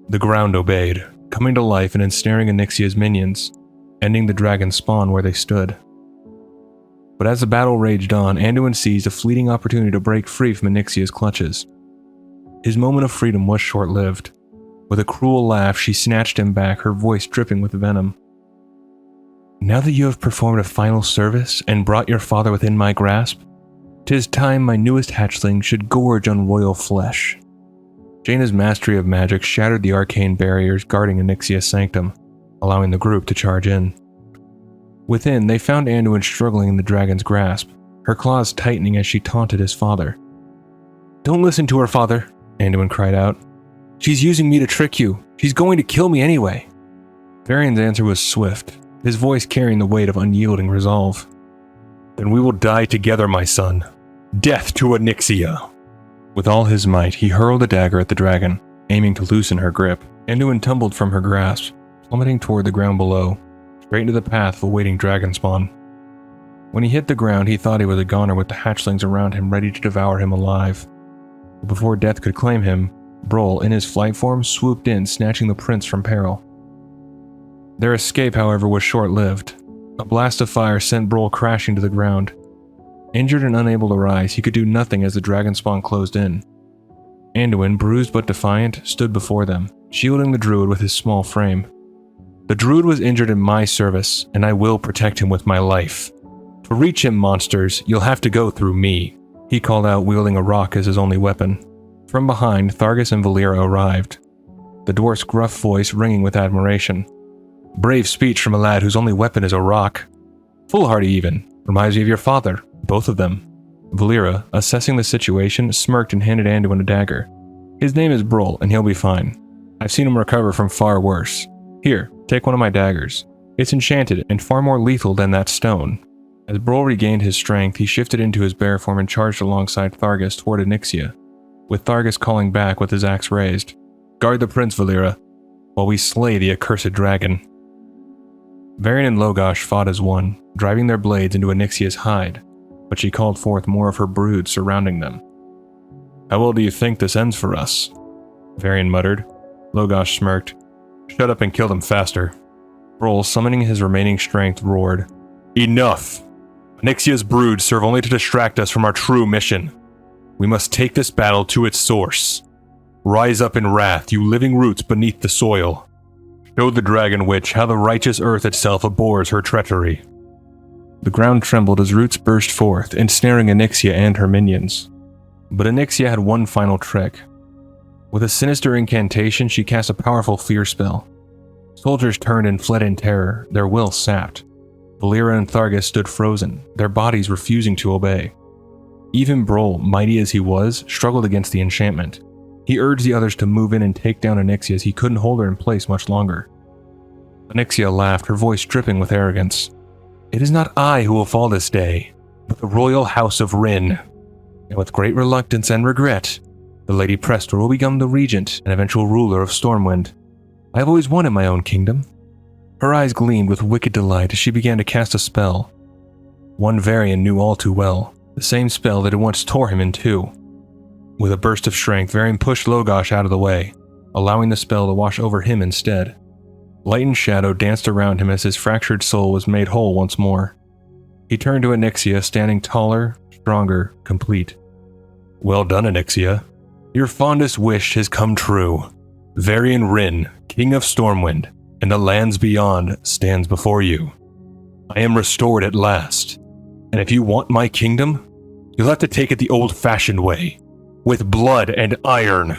The ground obeyed, coming to life and ensnaring Onyxia's minions, ending the dragon spawn where they stood. But as the battle raged on, Anduin seized a fleeting opportunity to break free from Onyxia's clutches. His moment of freedom was short-lived. With a cruel laugh, she snatched him back, her voice dripping with venom. "Now that you have performed a final service and brought your father within my grasp, 'tis time my newest hatchling should gorge on royal flesh." Jaina's mastery of magic shattered the arcane barriers guarding Onyxia's sanctum, allowing the group to charge in. Within, they found Anduin struggling in the dragon's grasp, her claws tightening as she taunted his father. "Don't listen to her, father," Anduin cried out. "She's using me to trick you. She's going to kill me anyway." Varian's answer was swift, his voice carrying the weight of unyielding resolve. "Then we will die together, my son. Death to Onyxia!" With all his might, he hurled a dagger at the dragon, aiming to loosen her grip. Anduin tumbled from her grasp, plummeting toward the ground below, straight into the path of a waiting dragon spawn. When he hit the ground, he thought he was a goner with the hatchlings around him ready to devour him alive. But before death could claim him, Brol, in his flight form, swooped in, snatching the prince from peril. Their escape, however, was short-lived. A blast of fire sent Brol crashing to the ground. Injured and unable to rise, he could do nothing as the dragon spawn closed in. Anduin, bruised but defiant, stood before them, shielding the druid with his small frame. The druid was injured in my service, and I will protect him with my life. To reach him, monsters, you'll have to go through me, he called out, wielding a rock as his only weapon. From behind, Thargus and Valeera arrived, the dwarf's gruff voice ringing with admiration. Brave speech from a lad whose only weapon is a rock. Foolhardy even. Reminds me of your father. Both of them. Valeera, assessing the situation, smirked and handed Anduin a dagger. His name is Brol, and he'll be fine. I've seen him recover from far worse. Here, take one of my daggers. It's enchanted and far more lethal than that stone. As Brol regained his strength, he shifted into his bear form and charged alongside Thargus toward Onyxia, with Thargus calling back with his axe raised. Guard the prince, Valeera, while we slay the accursed dragon. Varian and Logosh fought as one, driving their blades into Onyxia's hide, but she called forth more of her brood surrounding them. How well do you think this ends for us? Varian muttered. Logosh smirked. Shut up and kill them faster. Brol, summoning his remaining strength, roared. Enough! Onyxia's brood serve only to distract us from our true mission. We must take this battle to its source. Rise up in wrath, you living roots beneath the soil. Show the dragon witch how the righteous earth itself abhors her treachery. The ground trembled as roots burst forth, ensnaring Onyxia and her minions. But Onyxia had one final trick. With a sinister incantation, she cast a powerful fear spell. Soldiers turned and fled in terror, their will sapped. Valeera and Thargus stood frozen, their bodies refusing to obey. Even Brol, mighty as he was, struggled against the enchantment. He urged the others to move in and take down Onyxia as he couldn't hold her in place much longer. Onyxia laughed, her voice dripping with arrogance. It is not I who will fall this day, but the royal house of Rin. And with great reluctance and regret, the Lady Prestor will become the regent and eventual ruler of Stormwind. I have always wanted my own kingdom. Her eyes gleamed with wicked delight as she began to cast a spell. One Varian knew all too well, the same spell that had once tore him in two. With a burst of strength, Varian pushed Logosh out of the way, allowing the spell to wash over him instead. Light and shadow danced around him as his fractured soul was made whole once more. He turned to Onyxia, standing taller, stronger, complete. Well done, Onyxia. Your fondest wish has come true. Varian Rin, King of Stormwind, and the lands beyond, stands before you. I am restored at last, and if you want my kingdom, you'll have to take it the old-fashioned way, with blood and iron.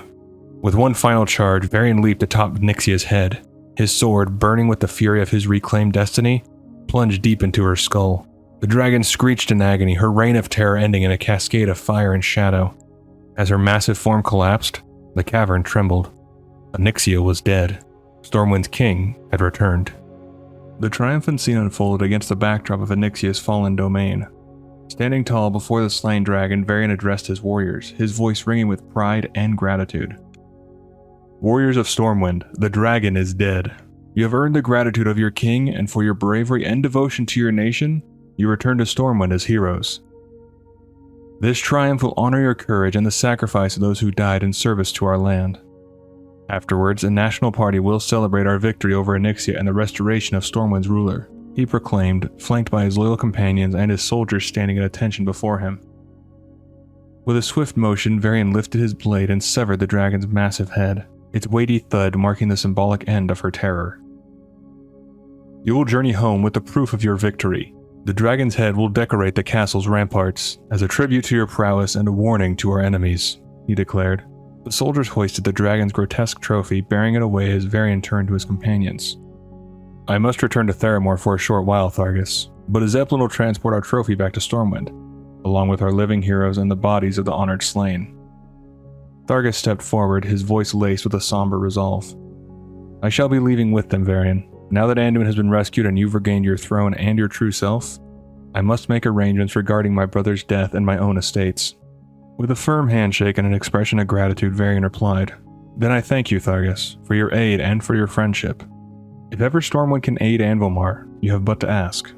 With one final charge, Varian leaped atop Onyxia's head. His sword, burning with the fury of his reclaimed destiny, plunged deep into her skull. The dragon screeched in agony, her reign of terror ending in a cascade of fire and shadow. As her massive form collapsed, the cavern trembled. Onyxia was dead. Stormwind's king had returned. The triumphant scene unfolded against the backdrop of Onyxia's fallen domain. Standing tall before the slain dragon, Varian addressed his warriors, his voice ringing with pride and gratitude. Warriors of Stormwind, the dragon is dead. You have earned the gratitude of your king, and for your bravery and devotion to your nation, you return to Stormwind as heroes. This triumph will honor your courage and the sacrifice of those who died in service to our land. Afterwards, a national party will celebrate our victory over Onyxia and the restoration of Stormwind's ruler, he proclaimed, flanked by his loyal companions and his soldiers standing at attention before him. With a swift motion, Varian lifted his blade and severed the dragon's massive head, its weighty thud marking the symbolic end of her terror. You will journey home with the proof of your victory. The dragon's head will decorate the castle's ramparts as a tribute to your prowess and a warning to our enemies, he declared. The soldiers hoisted the dragon's grotesque trophy, bearing it away as Varian turned to his companions. I must return to Theramore for a short while, Thargus, but a zeppelin will transport our trophy back to Stormwind, along with our living heroes and the bodies of the honored slain. Thargus stepped forward, his voice laced with a somber resolve. I shall be leaving with them, Varian. Now that Anduin has been rescued and you've regained your throne and your true self, I must make arrangements regarding my brother's death and my own estates. With a firm handshake and an expression of gratitude, Varian replied, Then I thank you, Thargus, for your aid and for your friendship. If ever Stormwind can aid Anvilmar, you have but to ask.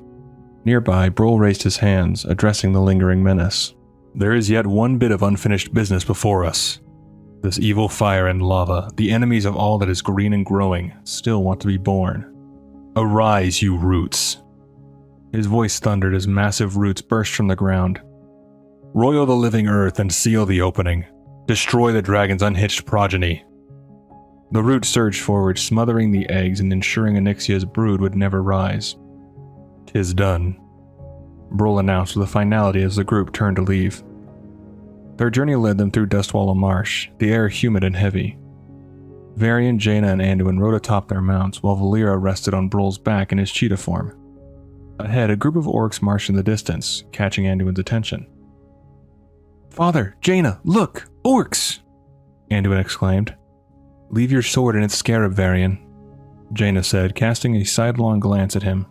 Nearby, Brol raised his hands, addressing the lingering menace. There is yet one bit of unfinished business before us. This evil fire and lava, the enemies of all that is green and growing, still want to be born. Arise, you roots. His voice thundered as massive roots burst from the ground. Roil the living earth and seal the opening. Destroy the dragon's unhitched progeny. The roots surged forward, smothering the eggs and ensuring Onyxia's brood would never rise. "'Tis done," Brol announced with a finality as the group turned to leave. Their journey led them through Dustwallow Marsh, the air humid and heavy. Varian, Jaina, and Anduin rode atop their mounts, while Valeera rested on Brol's back in his cheetah form. Ahead, a group of orcs marched in the distance, catching Anduin's attention. "Father, Jaina, look! Orcs!" Anduin exclaimed. "Leave your sword in its scarab, Varian," Jaina said, casting a sidelong glance at him.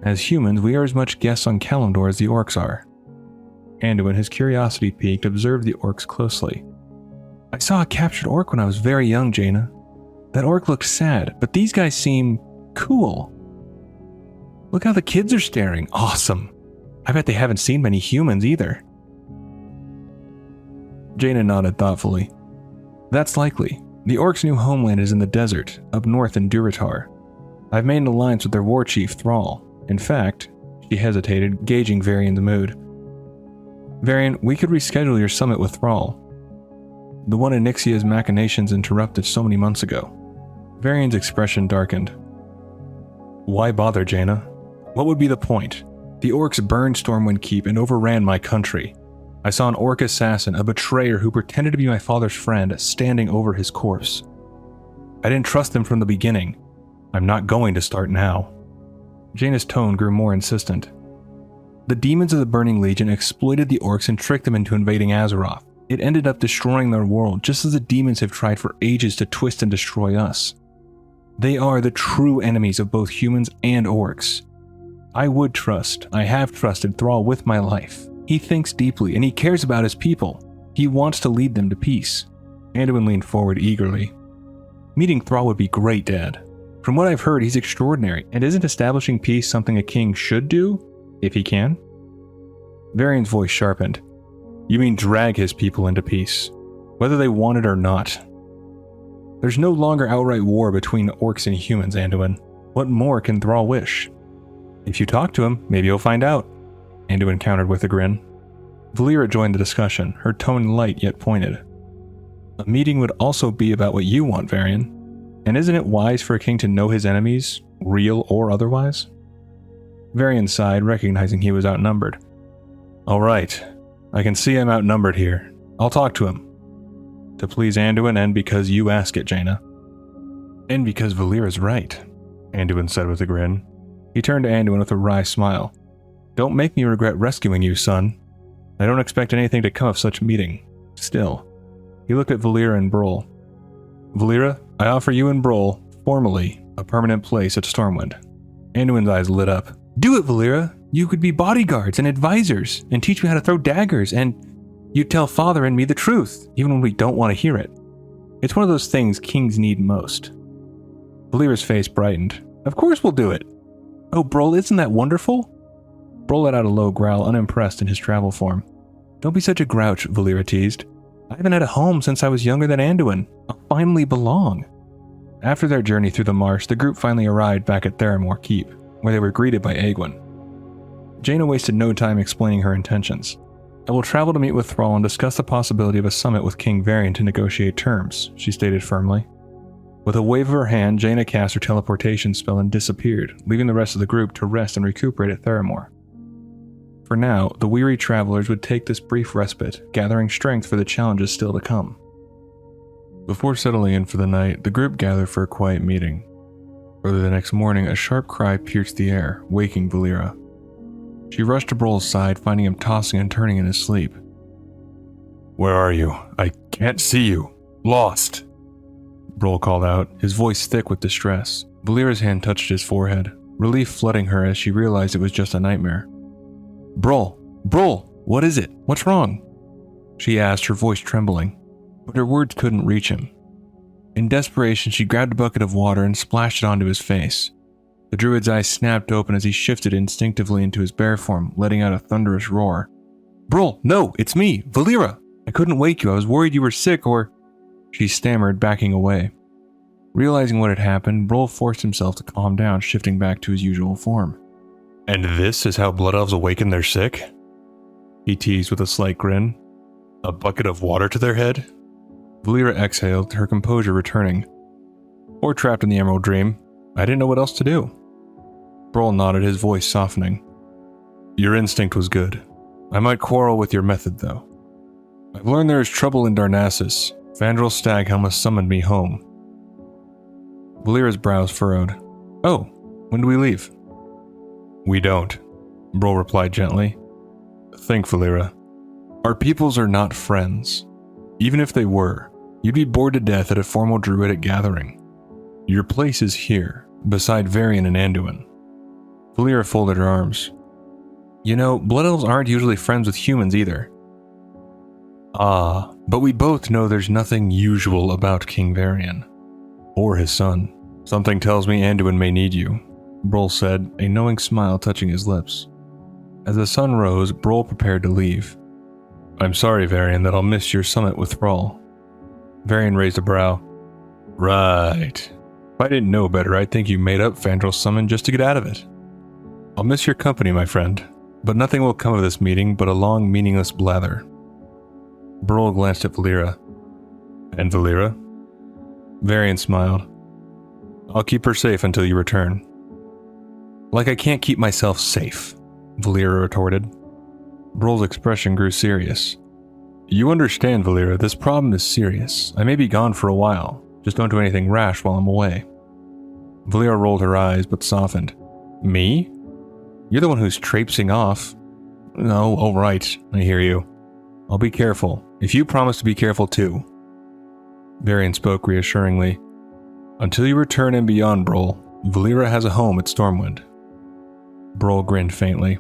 "As humans, we are as much guests on Kalimdor as the orcs are." Anduin, his curiosity piqued, observed the orcs closely. "I saw a captured orc when I was very young, Jaina. That orc looked sad, but these guys seem cool. Look how the kids are staring. Awesome. I bet they haven't seen many humans either." Jaina nodded thoughtfully. "That's likely. The orcs' new homeland is in the desert, up north in Durotar. I've made an alliance with their war chief, Thrall. In fact," she hesitated, gauging Varian's mood. "Varian, we could reschedule your summit with Thrall. The one Onyxia's machinations interrupted so many months ago." Varian's expression darkened. "Why bother, Jaina? What would be the point? The orcs burned Stormwind Keep and overran my country. I saw an orc assassin, a betrayer who pretended to be my father's friend, standing over his corpse. I didn't trust them from the beginning. I'm not going to start now." Jaina's tone grew more insistent. "The demons of the Burning Legion exploited the orcs and tricked them into invading Azeroth. It ended up destroying their world, just as the demons have tried for ages to twist and destroy us. They are the true enemies of both humans and orcs. I have trusted Thrall with my life. He thinks deeply, and he cares about his people. He wants to lead them to peace." Anduin leaned forward eagerly. "Meeting Thrall would be great, Dad. From what I've heard, he's extraordinary, and isn't establishing peace something a king should do, if he can?" Varian's voice sharpened. "You mean drag his people into peace, whether they want it or not. There's no longer outright war between orcs and humans, Anduin. What more can Thrall wish?" "If you talk to him, maybe you'll find out," Anduin countered with a grin. Valeera joined the discussion, her tone light yet pointed. "A meeting would also be about what you want, Varian. And isn't it wise for a king to know his enemies, real or otherwise?" Varian sighed, recognizing he was outnumbered. "All right. I can see I'm outnumbered here. I'll talk to him. To please Anduin and because you ask it, Jaina." "And because Valeera's right," Anduin said with a grin. He turned to Anduin with a wry smile. "Don't make me regret rescuing you, son. I don't expect anything to come of such meeting. Still." He looked at Valeera and Brol. "Valeera, I offer you and Brol, formally, a permanent place at Stormwind." Anduin's eyes lit up. "Do it, Valeera! You could be bodyguards and advisors, and teach me how to throw daggers, and you'd tell Father and me the truth, even when we don't want to hear it. It's one of those things kings need most." Valeera's face brightened. "Of course we'll do it! Oh, Brol, isn't that wonderful?" Brol let out a low growl, unimpressed in his travel form. "Don't be such a grouch," Valeera teased. "I haven't had a home since I was younger than Anduin. I'll finally belong." After their journey through the marsh, the group finally arrived back at Theramore Keep, where they were greeted by Egwin. Jaina wasted no time explaining her intentions. "I will travel to meet with Thrall and discuss the possibility of a summit with King Varian to negotiate terms," she stated firmly. With a wave of her hand, Jaina cast her teleportation spell and disappeared, leaving the rest of the group to rest and recuperate at Theramore. For now, the weary travelers would take this brief respite, gathering strength for the challenges still to come. Before settling in for the night, the group gathered for a quiet meeting. Early the next morning, a sharp cry pierced the air, waking Valeera. She rushed to Brol's side, finding him tossing and turning in his sleep. "Where are you? I can't see you. Lost!" Brol called out, his voice thick with distress. Valeera's hand touched his forehead, relief flooding her as she realized it was just a nightmare. Brol, what is it? What's wrong?" she asked, her voice trembling, but her words couldn't reach him. In desperation, she grabbed a bucket of water and splashed it onto his face. The druid's eyes snapped open as he shifted instinctively into his bear form, letting out a thunderous roar. Brol, no, it's me, Valeera! I couldn't wake you, I was worried you were sick or... She stammered, backing away. Realizing what had happened, Brol forced himself to calm down, shifting back to his usual form. And this is how blood elves awaken their sick? He teased with a slight grin. A bucket of water to their head? Valeera exhaled, her composure returning. Or trapped in the Emerald Dream. I didn't know what else to do. Brol nodded, his voice softening. Your instinct was good. I might quarrel with your method, though. I've learned there is trouble in Darnassus. Vandrel Staghelm has summoned me home. Valeera's brows furrowed. Oh, when do we leave? We don't, Brol replied gently. Think, Valeera. Our peoples are not friends. Even if they were, you'd be bored to death at a formal druidic gathering. Your place is here, beside Varian and Anduin. Valeera folded her arms. You know, blood elves aren't usually friends with humans either. Ah, but we both know there's nothing usual about King Varian. Or his son. Something tells me Anduin may need you, Brol said, a knowing smile touching his lips. As the sun rose, Brol prepared to leave. I'm sorry, Varian, that I'll miss your summit with Thrall. Varian raised a brow. Right. If I didn't know better, I'd think you made up Vandrel's summon just to get out of it. I'll miss your company, my friend, but nothing will come of this meeting but a long, meaningless blather. Brol glanced at Valeera. And Valeera? Varian smiled. I'll keep her safe until you return. Like I can't keep myself safe, Valeera retorted. Brol's expression grew serious. You understand, Valeera, this problem is serious. I may be gone for a while. Just don't do anything rash while I'm away. Valeera rolled her eyes, but softened. Me? You're the one who's traipsing off. No, all right, I hear you. I'll be careful, if you promise to be careful too. Varian spoke reassuringly. Until you return and beyond, Brol, Valeera has a home at Stormwind. Brol grinned faintly.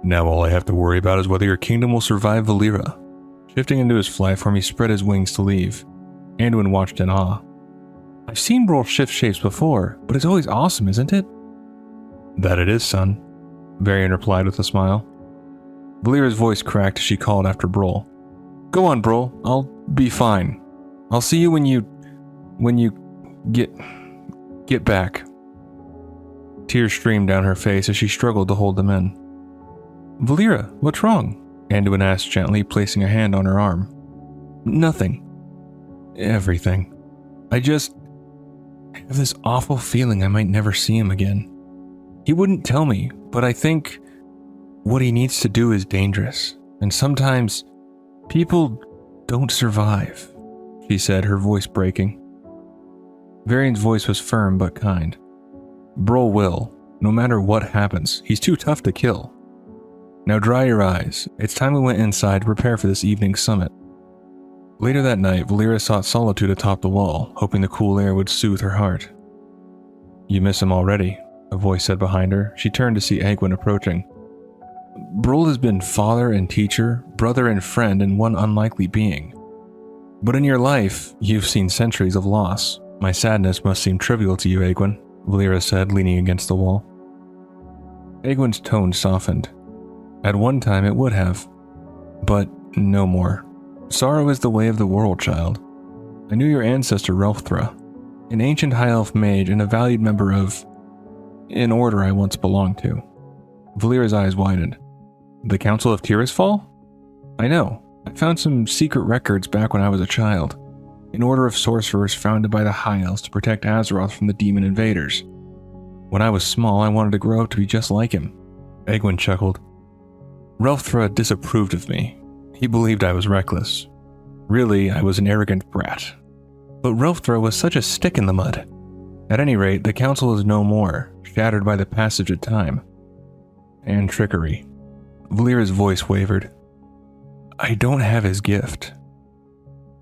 Now all I have to worry about is whether your kingdom will survive Valeera. Shifting into his fly form, he spread his wings to leave. Anduin watched in awe. I've seen Brol shift shapes before, but it's always awesome, isn't it? That it is, son, Varian replied with a smile. Valeera's voice cracked as she called after Brol. Go on, Brol. I'll be fine. I'll see you when you get back. Tears streamed down her face as she struggled to hold them in. Valeera, what's wrong? Anduin asked gently, placing a hand on her arm. Nothing. Everything. I just have this awful feeling I might never see him again. He wouldn't tell me, but I think what he needs to do is dangerous, and sometimes people don't survive, she said, her voice breaking. Varian's voice was firm but kind. Brol will, no matter what happens. He's too tough to kill. Now dry your eyes. It's time we went inside to prepare for this evening's summit. Later that night, Valeera sought solitude atop the wall, hoping the cool air would soothe her heart. You miss him already, a voice said behind her. She turned to see Egwin approaching. Brol has been father and teacher, brother and friend, and one unlikely being. But in your life, you've seen centuries of loss. My sadness must seem trivial to you, Egwin, Valeera said, leaning against the wall. Egwin's tone softened. At one time it would have, but no more. Sorrow is the way of the world, child. I knew your ancestor Relfthra, an ancient high elf mage and a valued member of an order I once belonged to. Valeera's eyes widened. The Council of Tirisfal? I know. I found some secret records back when I was a child. An order of sorcerers founded by the High Elves to protect Azeroth from the demon invaders. When I was small, I wanted to grow up to be just like him. Egwin chuckled. Relfthra disapproved of me. He believed I was reckless. Really, I was an arrogant brat. But Relfthra was such a stick in the mud. At any rate, the council is no more, shattered by the passage of time. And trickery. Valeera's voice wavered. I don't have his gift.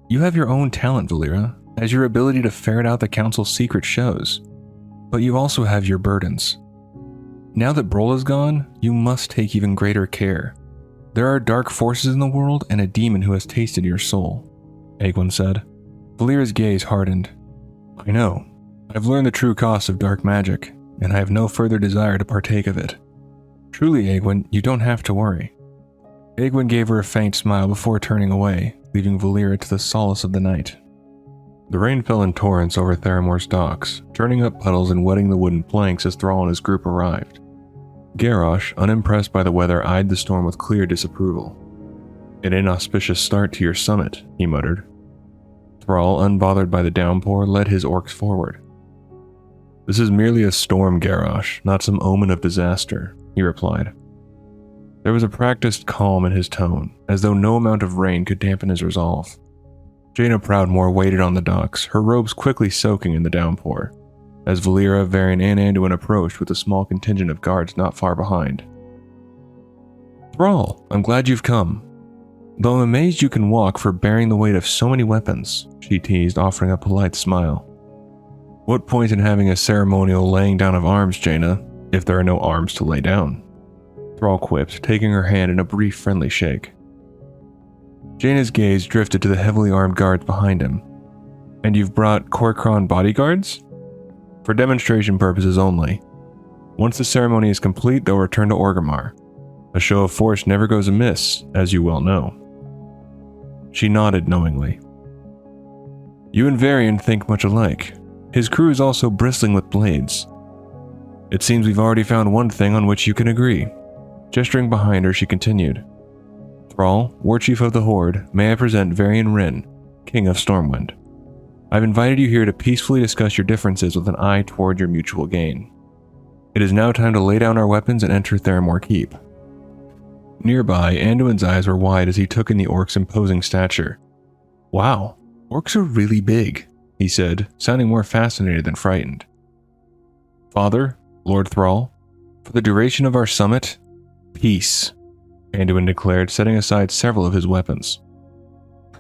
You have your own talent, Valeera, as your ability to ferret out the council's secret shows. But you also have your burdens. Now that Brol is gone, you must take even greater care. There are dark forces in the world and a demon who has tasted your soul, Egwin said. Valeera's gaze hardened. I know. I've learned the true cost of dark magic. and I have no further desire to partake of it. Truly, Egwene, you don't have to worry." Egwene gave her a faint smile before turning away, leaving Valeera to the solace of the night. The rain fell in torrents over Theramore's docks, churning up puddles and wetting the wooden planks as Thrall and his group arrived. Garrosh, unimpressed by the weather, eyed the storm with clear disapproval. "An inauspicious start to your summit," he muttered. Thrall, unbothered by the downpour, led his orcs forward. "This is merely a storm, Garrosh, not some omen of disaster," he replied. There was a practiced calm in his tone, as though no amount of rain could dampen his resolve. Jaina Proudmoore waited on the docks, her robes quickly soaking in the downpour, as Valeera, Varian, and Anduin approached with a small contingent of guards not far behind. "Thrall, I'm glad you've come. Though I'm amazed you can walk for bearing the weight of so many weapons," she teased, offering a polite smile. "What point in having a ceremonial laying down of arms, Jaina, if there are no arms to lay down?" Thrall quipped, taking her hand in a brief friendly shake. Jaina's gaze drifted to the heavily armed guards behind him. "And you've brought Kor'kron bodyguards?" "For demonstration purposes only. Once the ceremony is complete, they'll return to Orgrimmar. A show of force never goes amiss, as you well know." She nodded knowingly. "You and Varian think much alike. His crew is also bristling with blades. It seems we've already found one thing on which you can agree." Gesturing behind her, she continued. "Thrall, War Chief of the Horde, may I present Varian Wrynn, King of Stormwind. I've invited you here to peacefully discuss your differences with an eye toward your mutual gain. It is now time to lay down our weapons and enter Theramore Keep." Nearby, Anduin's eyes were wide as he took in the orc's imposing stature. "Wow, orcs are really big," he said, sounding more fascinated than frightened. "Father, Lord Thrall, for the duration of our summit, peace," Anduin declared, setting aside several of his weapons.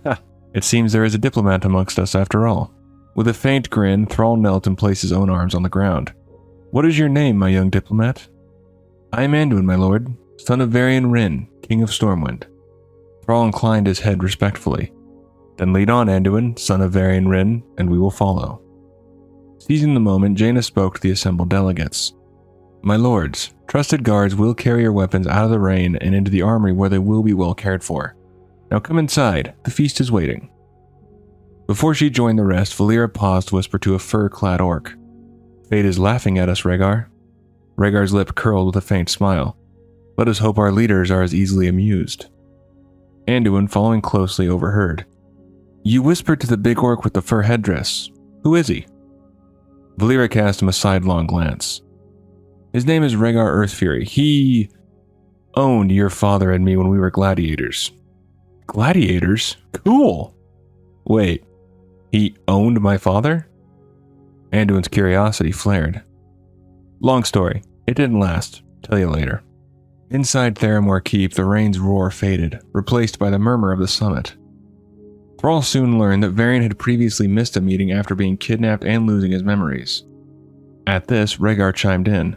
"Ha, it seems there is a diplomat amongst us after all." With a faint grin, Thrall knelt and placed his own arms on the ground. "What is your name, my young diplomat?" "I am Anduin, my lord, son of Varian Wrynn, King of Stormwind." Thrall inclined his head respectfully. "Then lead on, Anduin, son of Varian Wrynn, and we will follow." Seizing the moment, Jaina spoke to the assembled delegates. "My lords, trusted guards will carry your weapons out of the rain and into the armory where they will be well cared for. Now come inside, the feast is waiting." Before she joined the rest, Valeera paused to whisper to a fur-clad orc. "Fate is laughing at us, Rhaegar." Rhaegar's lip curled with a faint smile. "Let us hope our leaders are as easily amused." Anduin, following closely, overheard. "You whispered to the big orc with the fur headdress. Who is he?" Valeera cast him a sidelong glance. "His name is Rhaegar Earthfury. He owned your father and me when we were gladiators." "Gladiators? Cool!" "Wait, he owned my father?" Anduin's curiosity flared. "Long story. It didn't last. Tell you later." Inside Theramore Keep, the rain's roar faded, replaced by the murmur of the summit. Thrall soon learned that Varian had previously missed a meeting after being kidnapped and losing his memories. At this, Rhaegar chimed in.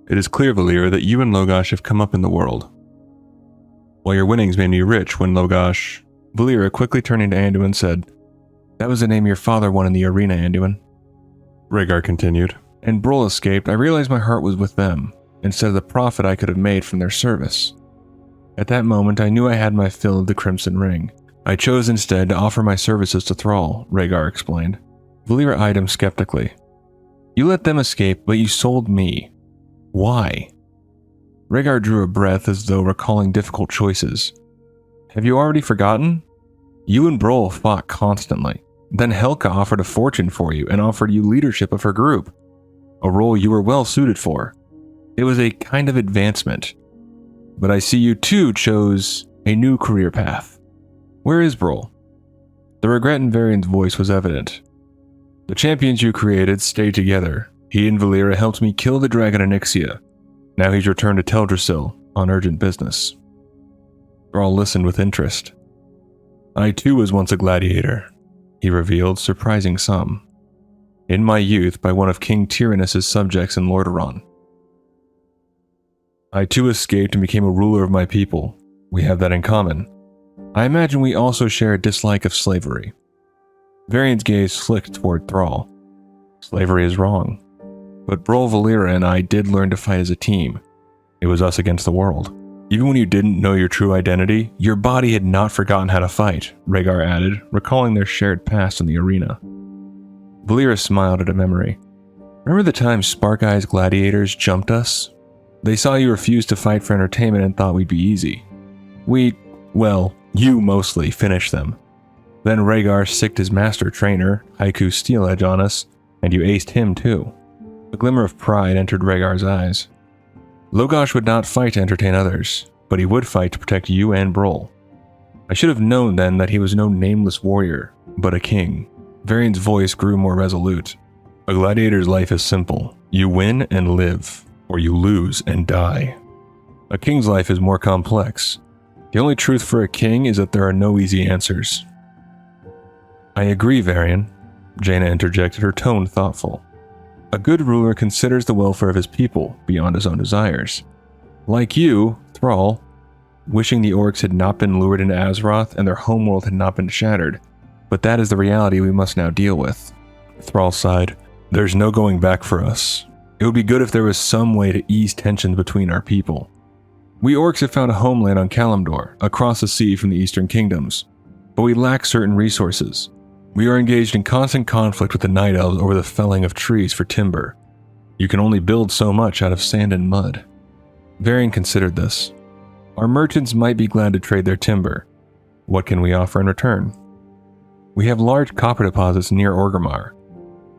"It is clear, Valeera, that you and Logash have come up in the world. While your winnings made me rich when Logash..." Valeera, quickly turning to Anduin, said, "That was the name your father won in the arena, Anduin." Rhaegar continued, "And Brol escaped, I realized my heart was with them, instead of the profit I could have made from their service. At that moment, I knew I had my fill of the Crimson Ring. I chose instead to offer my services to Thrall," Rhaegar explained. Valeera eyed him skeptically. "You let them escape, but you sold me. Why?" Rhaegar drew a breath as though recalling difficult choices. "Have you already forgotten? You and Brol fought constantly. Then Helka offered a fortune for you and offered you leadership of her group, a role you were well suited for. It was a kind of advancement. But I see you too chose a new career path. Where is Brol?" The regret in Varian's voice was evident. "The champions you created stayed together. He and Valeera helped me kill the dragon Onyxia. Now he's returned to Teldrassil on urgent business." Thrall listened with interest. "I too was once a gladiator," he revealed, surprising some. "In my youth by one of King Tyrannus' subjects in Lordaeron. I too escaped and became a ruler of my people. We have that in common. I imagine we also share a dislike of slavery." Varian's gaze flicked toward Thrall. "Slavery is wrong." but Brol, Valeera, and I did learn to fight as a team. It was us against the world. Even when you didn't know your true identity, your body had not forgotten how to fight, Rhaegar added, recalling their shared past in the arena. Valeera smiled at a memory. Remember the time Spark Eye's gladiators jumped us? They saw you refuse to fight for entertainment and thought we'd be easy. You mostly finished them. Then Rhaegar sicked his master trainer, Haiku Steeledge, on us, and you aced him too. A glimmer of pride entered Rhaegar's eyes. Logosh would not fight to entertain others, but he would fight to protect you and Brol. I should have known then that he was no nameless warrior, but a king. Varian's voice grew more resolute. A gladiator's life is simple. You win and live, or you lose and die. A king's life is more complex. The only truth for a king is that there are no easy answers. I agree, Varian, Jaina interjected, her tone thoughtful. A good ruler considers the welfare of his people beyond his own desires. Like you, Thrall, wishing the orcs had not been lured into Azeroth and their homeworld had not been shattered, but that is the reality we must now deal with. Thrall sighed. There's no going back for us. It would be good if there was some way to ease tensions between our people. We orcs have found a homeland on Kalimdor, across the sea from the Eastern Kingdoms, but we lack certain resources. We are engaged in constant conflict with the Night Elves over the felling of trees for timber. You can only build so much out of sand and mud. Varian considered this. Our merchants might be glad to trade their timber. What can we offer in return? We have large copper deposits near Orgrimmar,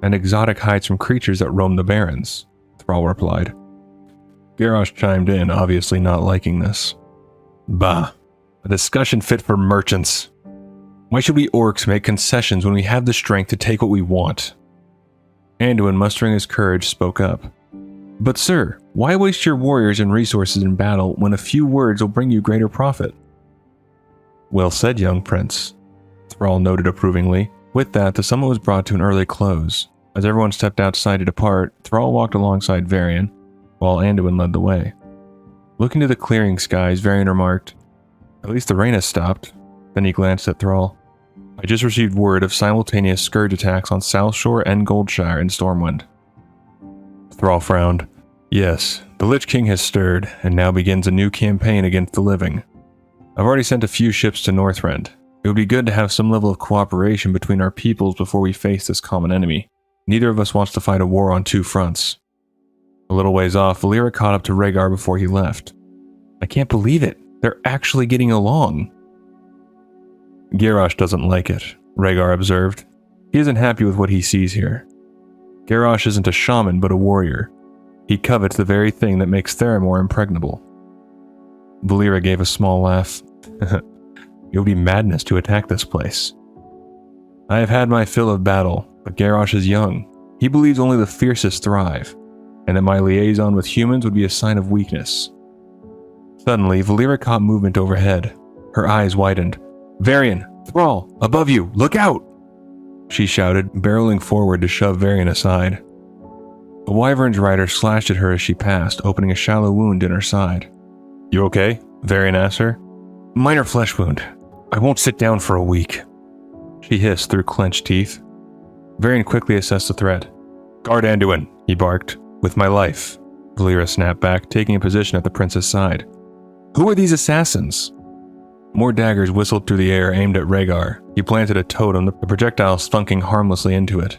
and exotic hides from creatures that roam the barrens, Thrall replied. Garrosh chimed in, obviously not liking this. Bah, a discussion fit for merchants. Why should we orcs make concessions when we have the strength to take what we want? Anduin, mustering his courage, spoke up. But sir, why waste your warriors and resources in battle when a few words will bring you greater profit? Well said, young prince, Thrall noted approvingly. With that, the summit was brought to an early close. As everyone stepped outside to depart, Thrall walked alongside Varian, while Anduin led the way. Looking to the clearing skies, Varian remarked, At least the rain has stopped. Then he glanced at Thrall. I just received word of simultaneous scourge attacks on South Shore and Goldshire in Stormwind. Thrall frowned. Yes, the Lich King has stirred, and now begins a new campaign against the living. I've already sent a few ships to Northrend. It would be good to have some level of cooperation between our peoples before we face this common enemy. Neither of us wants to fight a war on two fronts. A little ways off, Valeera caught up to Rhaegar before he left. I can't believe it. They're actually getting along. Garrosh doesn't like it, Rhaegar observed. He isn't happy with what he sees here. Garrosh isn't a shaman but a warrior. He covets the very thing that makes Theramore impregnable. Valeera gave a small laugh. It would be madness to attack this place. I have had my fill of battle, but Garrosh is young. He believes only the fiercest thrive, and that my liaison with humans would be a sign of weakness. Suddenly, Valeera caught movement overhead. Her eyes widened. Varian! Thrall! Above you! Look out! She shouted, barreling forward to shove Varian aside. A wyvern's rider slashed at her as she passed, opening a shallow wound in her side. You okay? Varian asked her. Minor flesh wound. I won't sit down for a week. She hissed through clenched teeth. Varian quickly assessed the threat. Guard Anduin, he barked. With my life. Valeera snapped back, taking a position at the prince's side. Who are these assassins? More daggers whistled through the air aimed at Rhaegar. He planted a totem, the projectile thunking harmlessly into it.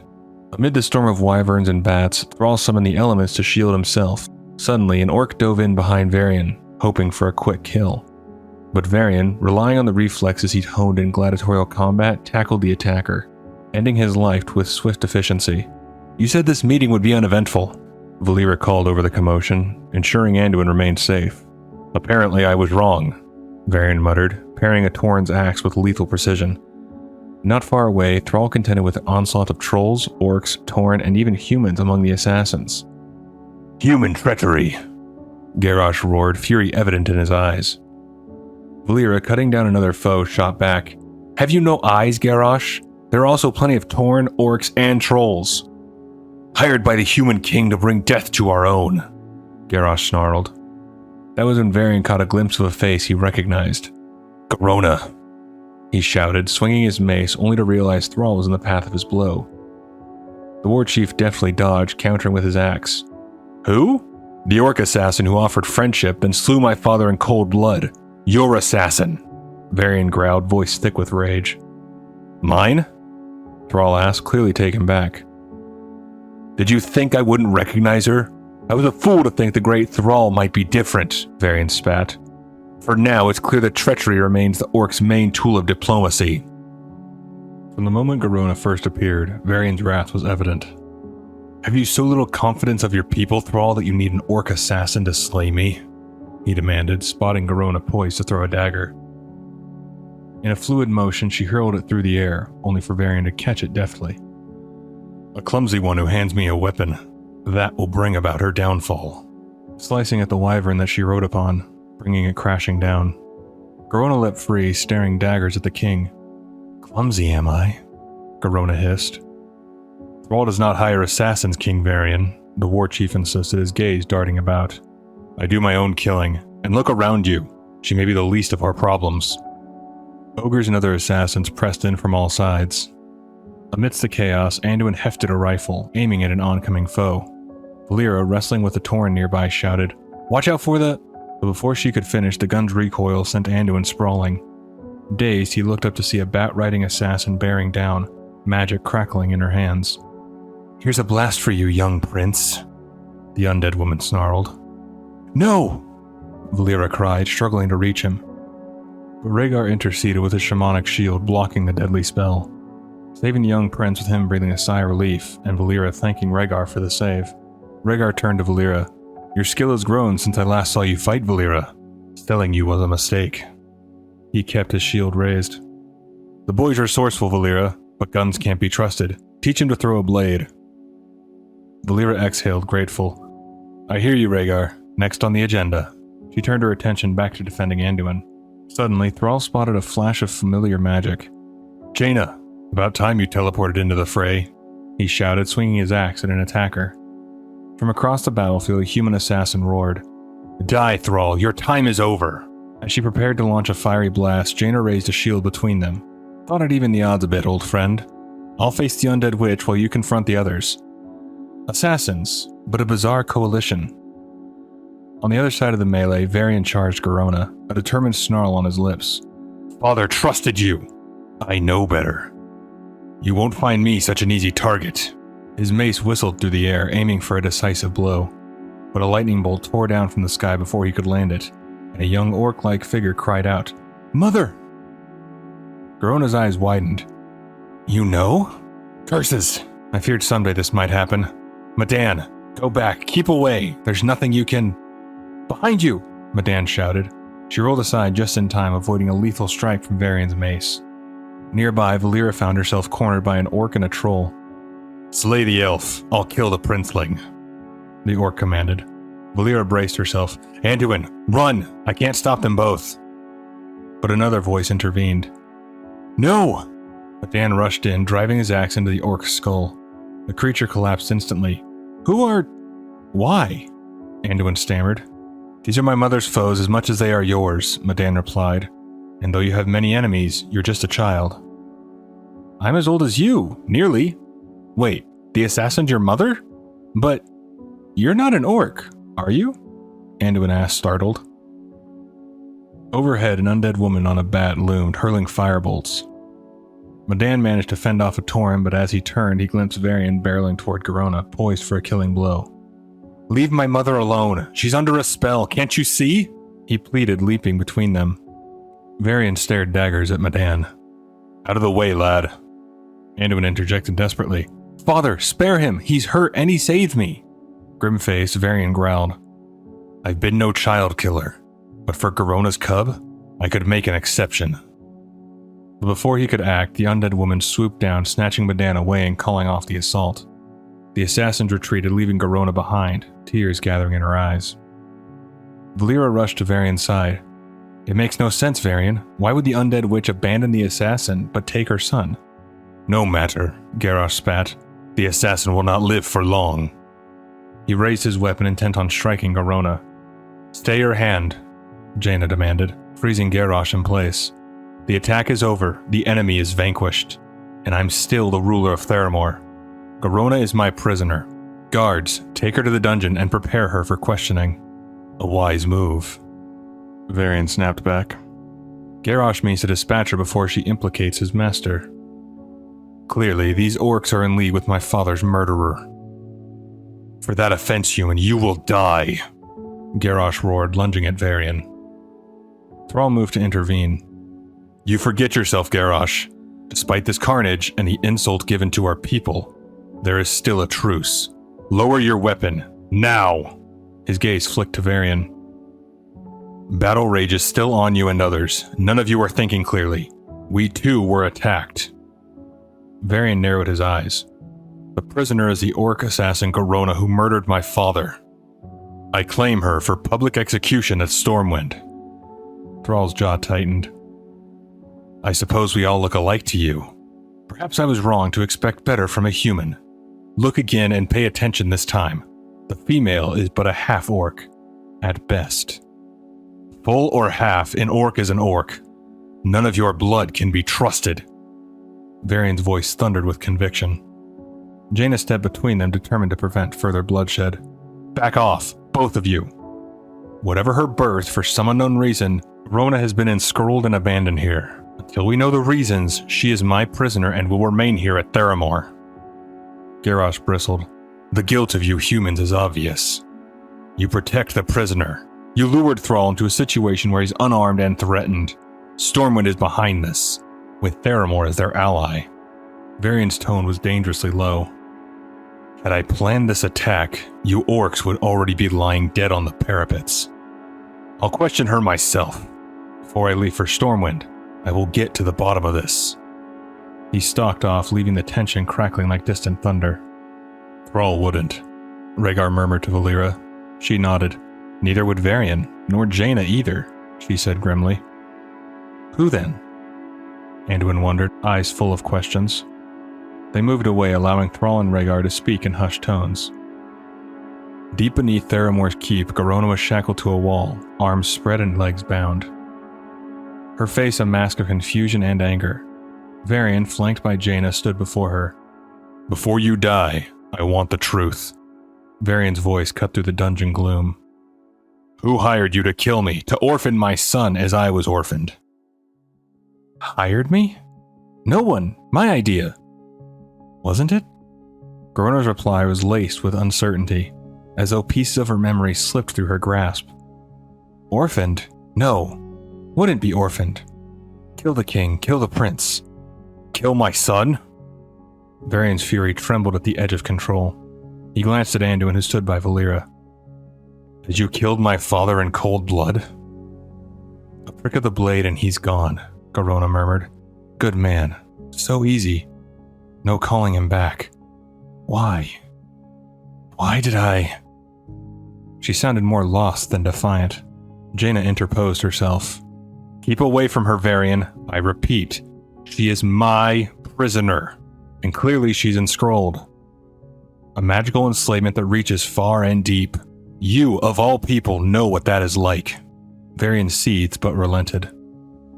Amid the storm of wyverns and bats, Thrall summoned the elements to shield himself. Suddenly, an orc dove in behind Varian, hoping for a quick kill. But Varian, relying on the reflexes he'd honed in gladiatorial combat, tackled the attacker, ending his life with swift efficiency. You said this meeting would be uneventful, Valeera called over the commotion, ensuring Anduin remained safe. Apparently I was wrong, Varian muttered, parrying a Tauren's axe with lethal precision. Not far away, Thrall contended with an onslaught of trolls, orcs, Tauren, and even humans among the assassins. Human treachery! Garrosh roared, fury evident in his eyes. Valeera, cutting down another foe, shot back. Have you no eyes, Garrosh? There are also plenty of Tauren, orcs, and trolls. Hired by the human king to bring death to our own, Garrosh snarled. That was when Varian caught a glimpse of a face he recognized. Garona, he shouted, swinging his mace only to realize Thrall was in the path of his blow. The war chief deftly dodged, countering with his axe. Who? The orc assassin who offered friendship, then slew my father in cold blood. Your assassin, Varian growled, voice thick with rage. Mine? Thrall asked, clearly taken back. Did you think I wouldn't recognize her? I was a fool to think the great Thrall might be different, Varian spat. For now, it's clear that treachery remains the orc's main tool of diplomacy. From the moment Garona first appeared, Varian's wrath was evident. Have you so little confidence of your people, Thrall, that you need an orc assassin to slay me? He demanded, spotting Garona poised to throw a dagger. In a fluid motion, she hurled it through the air, only for Varian to catch it deftly. A clumsy one who hands me a weapon. That will bring about her downfall. Slicing at the wyvern that she rode upon, bringing it crashing down. Garona leapt free, staring daggers at the king. Clumsy, am I? Garona hissed. Thrall does not hire assassins, King Varian, the war chief insisted, his gaze darting about. I do my own killing, and look around you. She may be the least of our problems. Ogres and other assassins pressed in from all sides. Amidst the chaos, Anduin hefted a rifle, aiming at an oncoming foe. Valeera, wrestling with a Tauren nearby, shouted, Watch out for the... But before she could finish, the gun's recoil sent Anduin sprawling. Dazed, he looked up to see a bat-riding assassin bearing down, magic crackling in her hands. Here's a blast for you, young prince, the undead woman snarled. No! Valeera cried, struggling to reach him. But Rhaegar interceded with his shamanic shield, blocking the deadly spell. Saving the young prince with him breathing a sigh of relief, and Valeera thanking Rhaegar for the save. Rhaegar turned to Valeera. Your skill has grown since I last saw you fight, Valeera. Stilling you was a mistake. He kept his shield raised. The boys are resourceful, Valeera, but guns can't be trusted. Teach him to throw a blade. Valeera exhaled, grateful. I hear you, Rhaegar. Next on the agenda. She turned her attention back to defending Anduin. Suddenly, Thrall spotted a flash of familiar magic. Jaina, about time you teleported into the fray, he shouted, swinging his axe at an attacker. From across the battlefield, a human assassin roared. Die, Thrall, your time is over. As she prepared to launch a fiery blast, Jaina raised a shield between them. Thought I'd even the odds a bit, old friend. I'll face the undead witch while you confront the others. Assassins, but a bizarre coalition. On the other side of the melee, Varian charged Garona, a determined snarl on his lips. Father trusted you. I know better. You won't find me such an easy target. His mace whistled through the air, aiming for a decisive blow. But a lightning bolt tore down from the sky before he could land it, and a young orc-like figure cried out, Mother! Garona's eyes widened. You know? Curses! I feared someday this might happen. Medan, go back, keep away. There's nothing you can... Behind you! Medan shouted. She rolled aside just in time, avoiding a lethal strike from Varian's mace. Nearby, Valeera found herself cornered by an orc and a troll. Slay the elf. I'll kill the princeling, the orc commanded. Valeera braced herself. Anduin, run! I can't stop them both. But another voice intervened. No! Medan rushed in, driving his axe into the orc's skull. The creature collapsed instantly. Who are... Why? Anduin stammered. These are my mother's foes as much as they are yours, Medan replied. And though you have many enemies, you're just a child. I'm as old as you, nearly. Wait, the assassin's your mother? But you're not an orc, are you? Anduin asked, startled. Overhead, an undead woman on a bat loomed, hurling firebolts. Medan managed to fend off a Tauren, but as he turned, he glimpsed Varian barreling toward Garona, poised for a killing blow. Leave my mother alone. She's under a spell, can't you see? He pleaded, leaping between them. Varian stared daggers at Medan. Out of the way, lad. Anduin interjected desperately. Father, spare him! He's hurt and he saved me! Grim-faced, Varian growled. I've been no child killer, but for Garona's cub, I could make an exception. But before he could act, the undead woman swooped down, snatching Medan away and calling off the assault. The assassins retreated, leaving Garona behind, tears gathering in her eyes. Valeera rushed to Varian's side. It makes no sense, Varian. Why would the undead witch abandon the assassin, but take her son? No matter, Garrosh spat. The assassin will not live for long. He raised his weapon, intent on striking Garona. Stay your hand, Jaina demanded, freezing Garrosh in place. The attack is over, the enemy is vanquished, and I'm still the ruler of Theramore. Garona is my prisoner. Guards, take her to the dungeon and prepare her for questioning. A wise move. Varian snapped back. Garrosh means to dispatch her before she implicates his master. Clearly, these orcs are in league with my father's murderer. For that offense, human, you will die, Garrosh roared, lunging at Varian. Thrall moved to intervene. You forget yourself, Garrosh. Despite this carnage and the insult given to our people, there is still a truce. Lower your weapon, now! His gaze flicked to Varian. Battle rage is still on you and others. None of you are thinking clearly. We too were attacked. Varian narrowed his eyes. The prisoner is the orc assassin Garona who murdered my father. I claim her for public execution at Stormwind. Thrall's jaw tightened. I suppose we all look alike to you. Perhaps I was wrong to expect better from a human. Look again and pay attention this time. The female is but a half-orc, at best. Full or half, an orc is an orc. None of your blood can be trusted. Varian's voice thundered with conviction. Jaina stepped between them, determined to prevent further bloodshed. Back off, both of you. Whatever her birth, for some unknown reason, Rona has been enscrolled and abandoned here. Until we know the reasons, she is my prisoner and will remain here at Theramore. Garrosh bristled. The guilt of you humans is obvious. You protect the prisoner. You lured Thrall into a situation where he's unarmed and threatened. Stormwind is behind this, with Theramore as their ally. Varian's tone was dangerously low. Had I planned this attack, you orcs would already be lying dead on the parapets. I'll question her myself. Before I leave for Stormwind, I will get to the bottom of this. He stalked off, leaving the tension crackling like distant thunder. Thrall wouldn't, Rhaegar murmured to Valeera. She nodded. Neither would Varian, nor Jaina either, she said grimly. Who then? Anduin wondered, eyes full of questions. They moved away, allowing Thrall and Rhaegar to speak in hushed tones. Deep beneath Theramore's keep, Garona was shackled to a wall, arms spread and legs bound. Her face a mask of confusion and anger. Varian, flanked by Jaina, stood before her. Before you die, I want the truth. Varian's voice cut through the dungeon gloom. Who hired you to kill me, to orphan my son as I was orphaned? Hired me? No one. My idea. Wasn't it? Garona's reply was laced with uncertainty, as though pieces of her memory slipped through her grasp. Orphaned? No. Wouldn't be orphaned. Kill the king, kill the prince. Kill my son? Varian's fury trembled at the edge of control. He glanced at Anduin, who stood by Valeera. Had you killed my father in cold blood? A prick of the blade and he's gone, Garona murmured. Good man. So easy. No calling him back. Why? Why did I? She sounded more lost than defiant. Jaina interposed herself. Keep away from her, Varian. I repeat, she is my prisoner, and clearly she's enscrolled. A magical enslavement that reaches far and deep. You, of all people, know what that is like. Varian seethed but relented.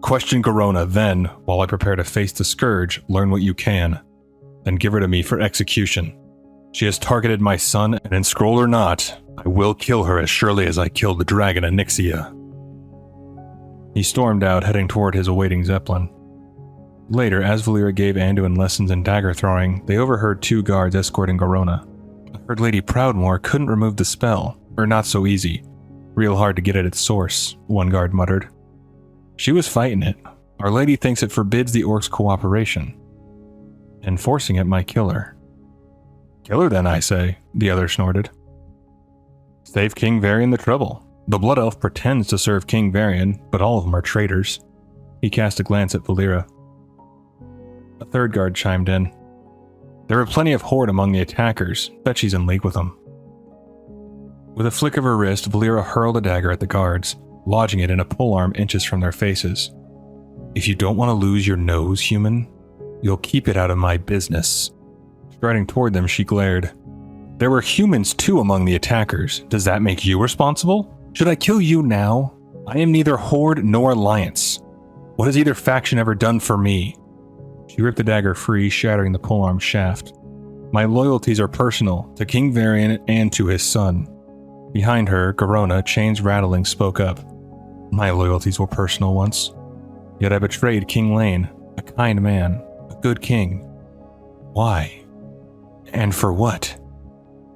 Question Garona, then, while I prepare to face the scourge, learn what you can. Then give her to me for execution. She has targeted my son, and enscrolled or not, I will kill her as surely as I killed the dragon Onyxia. He stormed out, heading toward his awaiting Zeppelin. Later, as Valeera gave Anduin lessons in dagger throwing, they overheard two guards escorting Garona. I heard Lady Proudmoore couldn't remove the spell, or not so easy. Real hard to get at its source, one guard muttered. She was fighting it. Our Lady thinks it forbids the orcs' cooperation. Enforcing it might kill her. Kill her then, I say, the other snorted. Save King Varian the trouble. The Blood Elf pretends to serve King Varian, but all of them are traitors. He cast a glance at Valeera. A third guard chimed in. There are plenty of horde among the attackers. Bet she's in league with them. With a flick of her wrist, Valeera hurled a dagger at the guards, lodging it in a polearm inches from their faces. If you don't want to lose your nose, human, you'll keep it out of my business. Striding toward them, she glared. There were humans too among the attackers. Does that make you responsible? Should I kill you now? I am neither horde nor alliance. What has either faction ever done for me? She ripped the dagger free, shattering the polearm shaft. My loyalties are personal, to King Varian and to his son. Behind her, Garona, chains rattling, spoke up. My loyalties were personal once. Yet I betrayed King Lane, a kind man, a good king. Why? And for what?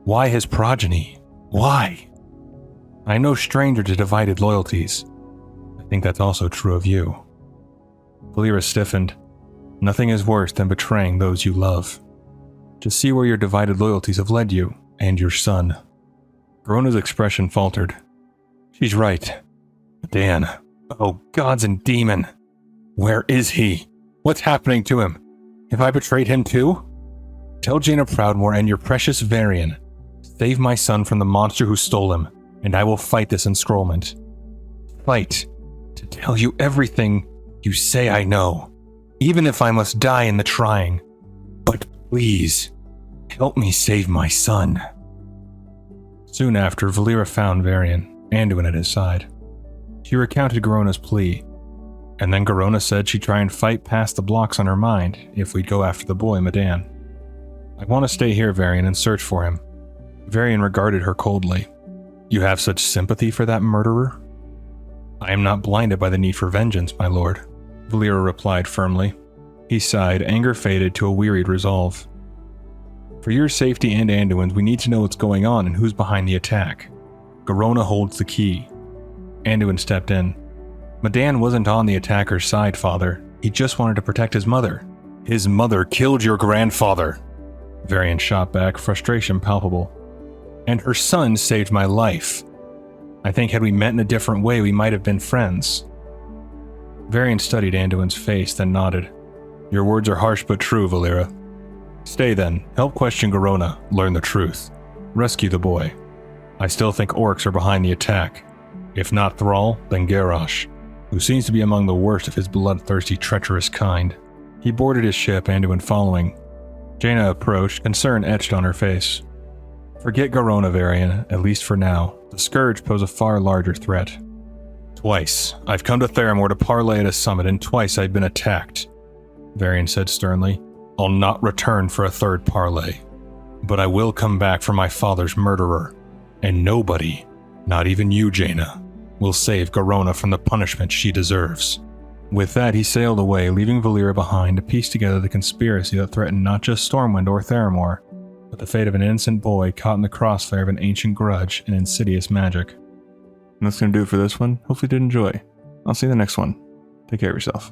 Why his progeny? Why? I'm no stranger to divided loyalties. I think that's also true of you. Valeera stiffened. Nothing is worse than betraying those you love. Just see where your divided loyalties have led you, and your son. Garona's expression faltered. She's right. Dan. Oh, gods and demon. Where is he? What's happening to him? Have I betrayed him too? Tell Jaina Proudmoore and your precious Varian. Save my son from the monster who stole him, and I will fight this enscrollment. Fight to tell you everything you say I know, even if I must die in the trying. But please, help me save my son. Soon after, Valeera found Varian, Anduin at his side. She recounted Garona's plea, and then Garona said she'd try and fight past the blocks on her mind if we'd go after the boy, Medina. I want to stay here, Varian, and search for him. Varian regarded her coldly. You have such sympathy for that murderer? I am not blinded by the need for vengeance, my lord, Valeera replied firmly. He sighed, anger faded to a wearied resolve. For your safety and Anduin's, we need to know what's going on and who's behind the attack. Garona holds the key. Anduin stepped in. Medina wasn't on the attacker's side, father. He just wanted to protect his mother. His mother killed your grandfather. Varian shot back, frustration palpable. And her son saved my life. I think had we met in a different way, we might have been friends. Varian studied Anduin's face, then nodded. Your words are harsh but true, Valeera. Stay then, help question Garona, learn the truth. Rescue the boy. I still think orcs are behind the attack. If not Thrall, then Garrosh, who seems to be among the worst of his bloodthirsty, treacherous kind. He boarded his ship, Anduin following. Jaina approached, concern etched on her face. Forget Garona, Varian, at least for now. The Scourge pose a far larger threat. Twice, I've come to Theramore to parley at a summit, and twice I've been attacked. Varian said sternly. I'll not return for a third parley. But I will come back for my father's murderer. And nobody, not even you, Jaina, will save Garona from the punishment she deserves. With that, he sailed away, leaving Valeera behind to piece together the conspiracy that threatened not just Stormwind or Theramore, but the fate of an innocent boy caught in the crossfire of an ancient grudge and insidious magic. And that's going to do it for this one. Hopefully you did enjoy. I'll see you in the next one. Take care of yourself.